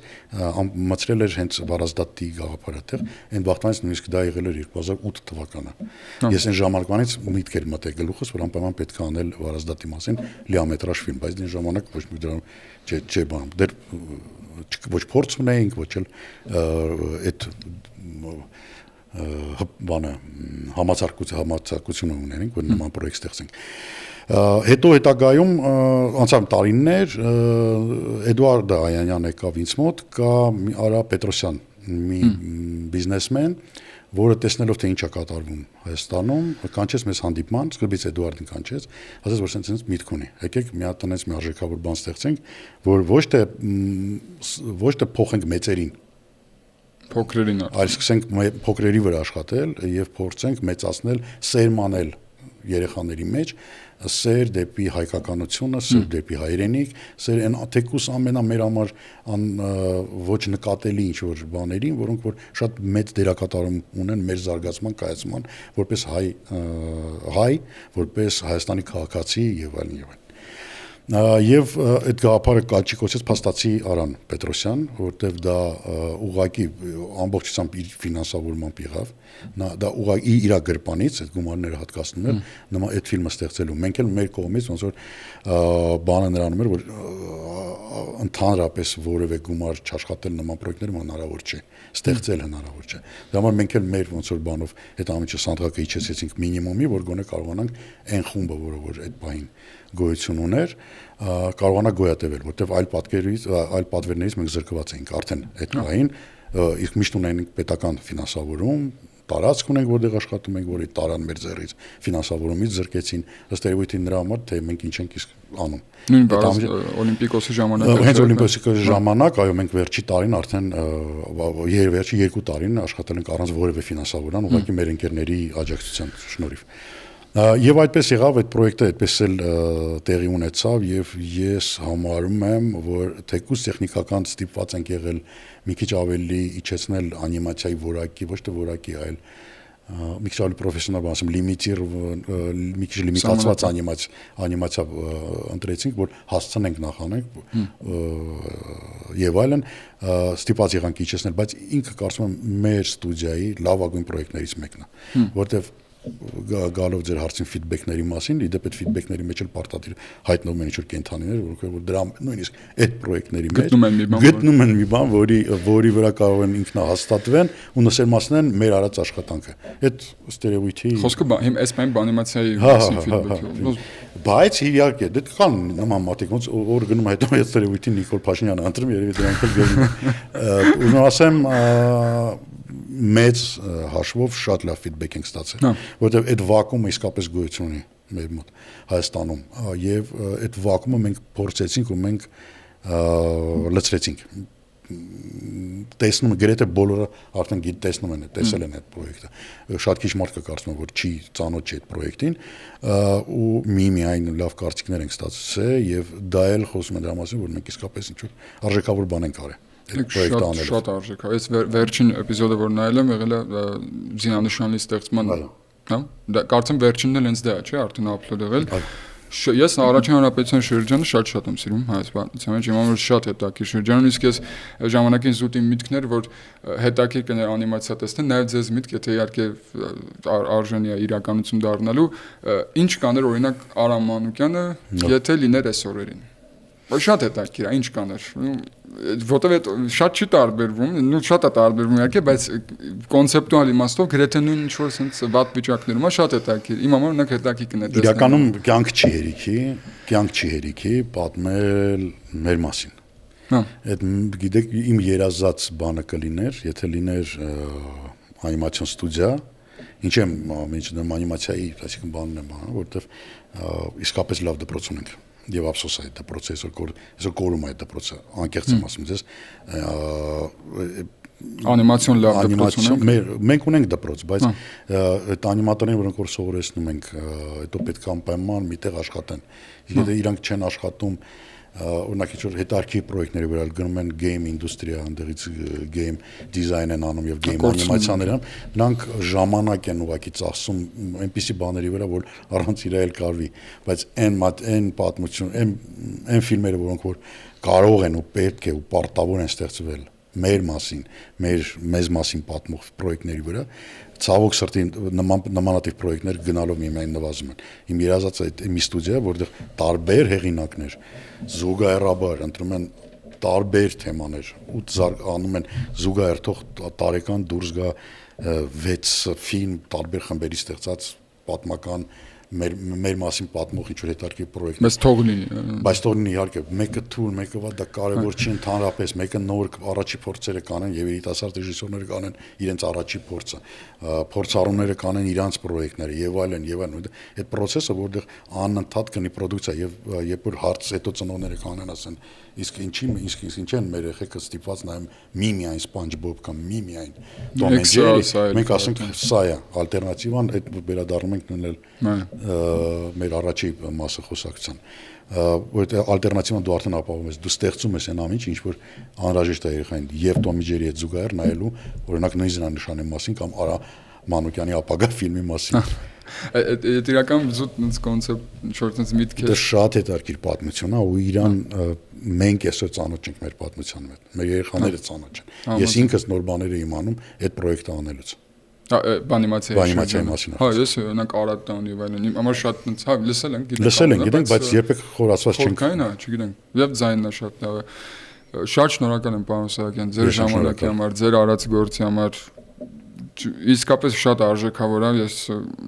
մտցրել էր հենց Վարազդատի գաղափարը տեղ, այն վաղտանից նույնիսկ դա եղել էր 2008 թվականը։ Ես այն ժամանակվանից միտք էր մտել գլուխս, որ անպայման պետք է անել Վարազդատի մասին լիամետրաժ ֆիլմ, բայց դին ժամանակ ոչ մի դրան չէ բան, դեռ ոչ փորձ ունեինք, ոչ էլ այդ բանը համացարկություն ունենք, որ նման պրոյեկտ ստեղծենք։ Հետո հետագայում անցավ տարիներ, Էդուարդ Այանյան եկավ ինձ մոտ, կա Արա Պետրոսյան, մի բիզնեսմեն, որը տեսնելով թե ինչ է կատարվում Հայաստանում, կանչեց մեզ հանդիպման, սկզբից Էդուարդին կանչեց, ասաց, որ sense միտք ունի։ Եկեք մի հատ տնից մի արժեքավոր բան ստեղծենք, որ ոչ թե փոխենք մեծերին, փոքրերին, այլ սկսենք փոքրերի վրա աշխատել եւ փորձենք մեծացնել, սերմանել երեխաների մեջ սեր դեպի հայկականությունը, սեր դեպի հայրենիք, սեր այն թեկուս ամենա մեր համար ոչ նկատելի ինչ որ բաներին, որոնք որ շատ մեծ դերակատարում ունեն մեր զարգացման, կայացման, որպես հայ, որպես Հայաստանի քաղաքացի եւ այլն եւ այլն։ Եվ այդ գաղափարը կաչի կոչեց փաստացի Արան Պետրոսյան, որտեվ դա ուղղակի ամբողջությամբ իր ֆինանսավորմամբ եղավ, դա ուղղակի իր գրպանից այդ գումարները հատկացնում էր նման այդ ֆիլմը ստեղծելու։ Մենք էլ մեր կողմից ոնց որ բանը նրանում էր, որ ընդհանրապես որևէ գումար չաշխատել նման պրոյեկտներում հնարավոր չէ, ստեղծել հնարավոր չէ։ Դա համար մենք էլ մեր ոնց որ բանով այդ ամիջը սանդղակը իջեցինք մինիմումի, որ գոնե կարողանանք այն խումբը, որ այդ բային գոյություն ուներ, կարողանա գոյատևել, որտեղ այլ պատվերներից մենք զրկված էինք արդեն այդ բային, իսկ միշտ ունենք պետական ֆինանսավորում, տարածք ունենք, որտեղ աշխատում ենք, որի տարան մեր ձեռից ֆինանսավորումից զրկեցին, ըստ երևույթի նրա համար, թե մենք ինչ ենք իսկ անում։ Նույն բառը Օլիմպիկոսի ժամանակ։ Հենց Օլիմպիկոսի ժամանակ, այո, մենք վերջի տարին արդեն վերջի 2 տարին աշխատել ենք առանց որևէ ֆինանսավորման, ուղղակի մեր ընկերների աջակցության շնորհիվ։ Եվ այդպես եղավ, այդ պրոյեկտը այդպես էլ տեղի ունեցավ եւ ես համարում եմ, որ թեկուզ տեխնիկական ստիպված ենք եղել մի քիչ ավելի իջեցնել անիմացիայի որակի, ոչ թե որակի, այլ մի քիչ ավելի պրոֆեսիոնալ բան ասեմ, մի քիչ լիմիտացված անիմացիա ընտրեցինք, որ հասցնենք նախանենք եւ այլն, ստիպված եղանք իջեցնել, բայց ինքը կարծում եմ մեր ստուդիայի լավագույն պրոյեկտներից մեկն է, որտեվ գալով ձեր հարցին ֆիդբեքների մասին, իդեպ այդ ֆիդբեքների մեջ էլ պարտադիր հայտնվում են ինչ-որ կենթանիներ, որ դրա նույնիսկ այդ պրոյեկտների մեջ գտնում են մի բան, որի վրա կարող են ինքնահաստատվեն ու նսերմացնեն մեր արած աշխատանքը։ Այդ ստերեոյթի խոսքը այս բանիմացիայի մասին ֆիդբեքի։ Բայց իհարկե դե կան նման մարդիկ, ոնց որ գնում հետո այդ ստերեոյթի Նիկոլ Փաշինյանը ընտրում, երևի դրանք էլ գնում։ Ուզում ասեմ մեծ հաշվով շատ լավ ֆիդբեք ենք ստացել, որովհետև այդ վակուումը իսկապես գոյություն ունի մեր մոտ Հայաստանում, եւ այդ վակուումը մենք փորձեցինք ու մենք լցրեցինք։ Տեսնում գրեթե բոլորը արդեն տեսնում են, տեսել են այդ պրոյեկտը։ Շատ քիչ մարդ կա կարծում որ չի ծանոթ չի այդ պրոյեկտին, ու միայն լավ կարծիքներ ենք ստացել եւ դա էլ խոսում է դրա մասին, որ մենք իսկապես ինչ-որ արժեքավոր բան ենք արել։ Շատ արժեք։ Այս վերջին էպիզոդը, որ նայել եմ, եղել է զինանշանի ստեղծման, հա։ Դա կարծեմ վերջինն էլ հենց դա է, չէ՞, արդեն ապլոդ եղել։ Ես առաջին հանրապետության շրջանը շատ եմ սիրում հայոց պատմության մեջ, իմ համար շատ հետաքրքիր շրջան, իսկ ես ժամանակին զուտ իմ միտքներ, որ հետաքրքիր կներ անիմացիա տեսնել, նաև ձեզ միտք, եթե իհարկե արժանի է իրականություն դառնալու, ինչ կաներ օրինակ Արամ Մանուկյանը, եթե լիներ այս օրերին։ Շատ հետաքրքիր է, ինչ կաներ, որտեվ այդ շատ չի տարբերվում, շատ է տարբերվում իհարկե, բայց կոնցեպտուալ իմաստով գրեթե նույն ինչ-որ sense վատ վիճակներում է շատ հետաքրքիր։ Իմ համար ունեք հետաքրքիր կներ տեսնել։ Իրականում կյանք չի հերիքի պատմել մեր մասին։ Այդ գիտեք, իմ երազած բանը կլիներ, եթե լիներ անիմացիոն ստուդիա, ինչ եմ անիմացիայի, այսինքն բանն եմ, որովհետև իսկապես լավ դպրոց ունենք։ Եվ ափսոս է այդ դպրոցը, այսօր կորում է այդ դպրոցը, անկեղծ եմ ասում ձեզ, անիմացիոն լավ դպրոց ունենք։ Մենք ունենք դպրոց, բայց այդ անիմատորներին, որոնք որ սովորեցնում ենք, հետո պետք է անպայման միտեղ աշխատեն։ Եթե իրանք չեն աշխատում, օրինակ ինչ-որ հետարքի պրոյեկտների վրա գնում են գեյմ ինդուստրիա, այնտեղից գեյմ դիզայն են անում եւ գեյմ անիմացիաներ անում, նրանք ժամանակ են ուղղակի ծախսում այնպիսի բաների վրա, որ առանց իրա էլ կարվի, բայց այն պատմություն, այն ֆիլմերը, որոնք որ կարող են ու պետք է ու պարտավոր են ստեղծվել մեր մասին, մեզ մասին պատմող պրոյեկտների վրա, ցավոք սրտի նմանատիպ պրոյեկտներ գնալով միայն նվազում են։ Իմ երազած այդ մի ստուդիա, որտեղ տարբեր հեղինակներ զուգահեռաբար ընտրում են տարբեր թեմաներ ու անում են զուգահեռ թող տարեկան դուրս գա 6 ֆիլմ տարբեր խմբերի ստեղծած պատմական մեր մասին պատմող ինչ-որ հետարքի պրոյեկտ։ Բայց թող լինի իհարկե, մեկը թույլ, մեկը վատ, դա կարևոր չի ընդհանրապես, մեկը նոր առաջի փորձերը կանեն եւ երիտասարդ ռեժիսորները կանեն իրենց առաջի փորձը, փորձառուները կանեն իրանց պրոյեկտները եւ այլն եւ այլն։ Այդ process-ը, որտեղ անընդհատ կնի պրոդուկցիա եւ երբ որ հարց հետո ծնողները կանեն ասեն, իսկ ինչ են մեր երեխեքը ստիպված նայում միայն SpongeBob կամ միայն Tom and Jerry, մենք ասենք սա է ալտերնատիվան, այդ վերադառնում ենք նույնն մեր առաջի մասը խոսակցության, որտեղ ալտերնատիվան դու արդեն ապահովում ես, դու ստեղծում ես այն ամենը, ինչ որ անհրաժեշտ է երեխային եւ Tom and Jerry-ի հետ զուգահեռ նայելու, օրինակ նույն զինանշանի մասին կամ Արա Մանուկյանի ապագա ֆիլմի մասին։ Այդ իրական զուտ ինձ կոնցեպտ շորտ ինձ միտք է։ Դա շատ հետաքրքիր պատմություն է ու իրան մենք այսօր ծանոթ ենք մեր պատմության մեջ։ Մեր երեխաները ծանոթ չեն։ Ես ինքս նոր բաներ եմ իմանում այդ պրոյեկտը անելուց։ Բանիմացիայի մասին։ Հա, ես օրինակ Արատան եւ այլն։ Համար շատ ինձ հա լսել ենք, գիտենք, բայց երբեք խորացված չենք։ Քայնա, չգիտեմ։ Եվ ձայնն է շատ լավ։ Շատ շնորհակալ եմ պարոն Սահակյան, ձեր ժամանակի համար, ձեր արած գործի համար։ Իսկապես շատ արժեքավոր է, ես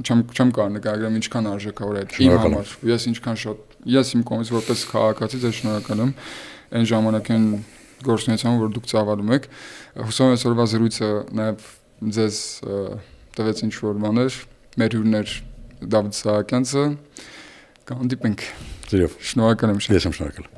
չեմ կարող նկարագրեմ ինչքան արժեքավոր է իմ համար։ Ես ինչքան շատ, ես իմ կողմից որպես քաղաքացի ձեզ շնորհակալ եմ այն ժամանակին գործունեությանը, որ դուք ծավալում եք։ Հուսով եմ այսօրվա զրույցը նաև ձեզ տվեց ինչ-որ բաներ, մեր հյուրներ Դավիթ Սահակյանցը, կհանդիպենք։ Ձերով։ Շնորհակալ եմ շատ։ Ես եմ շնորհակալ։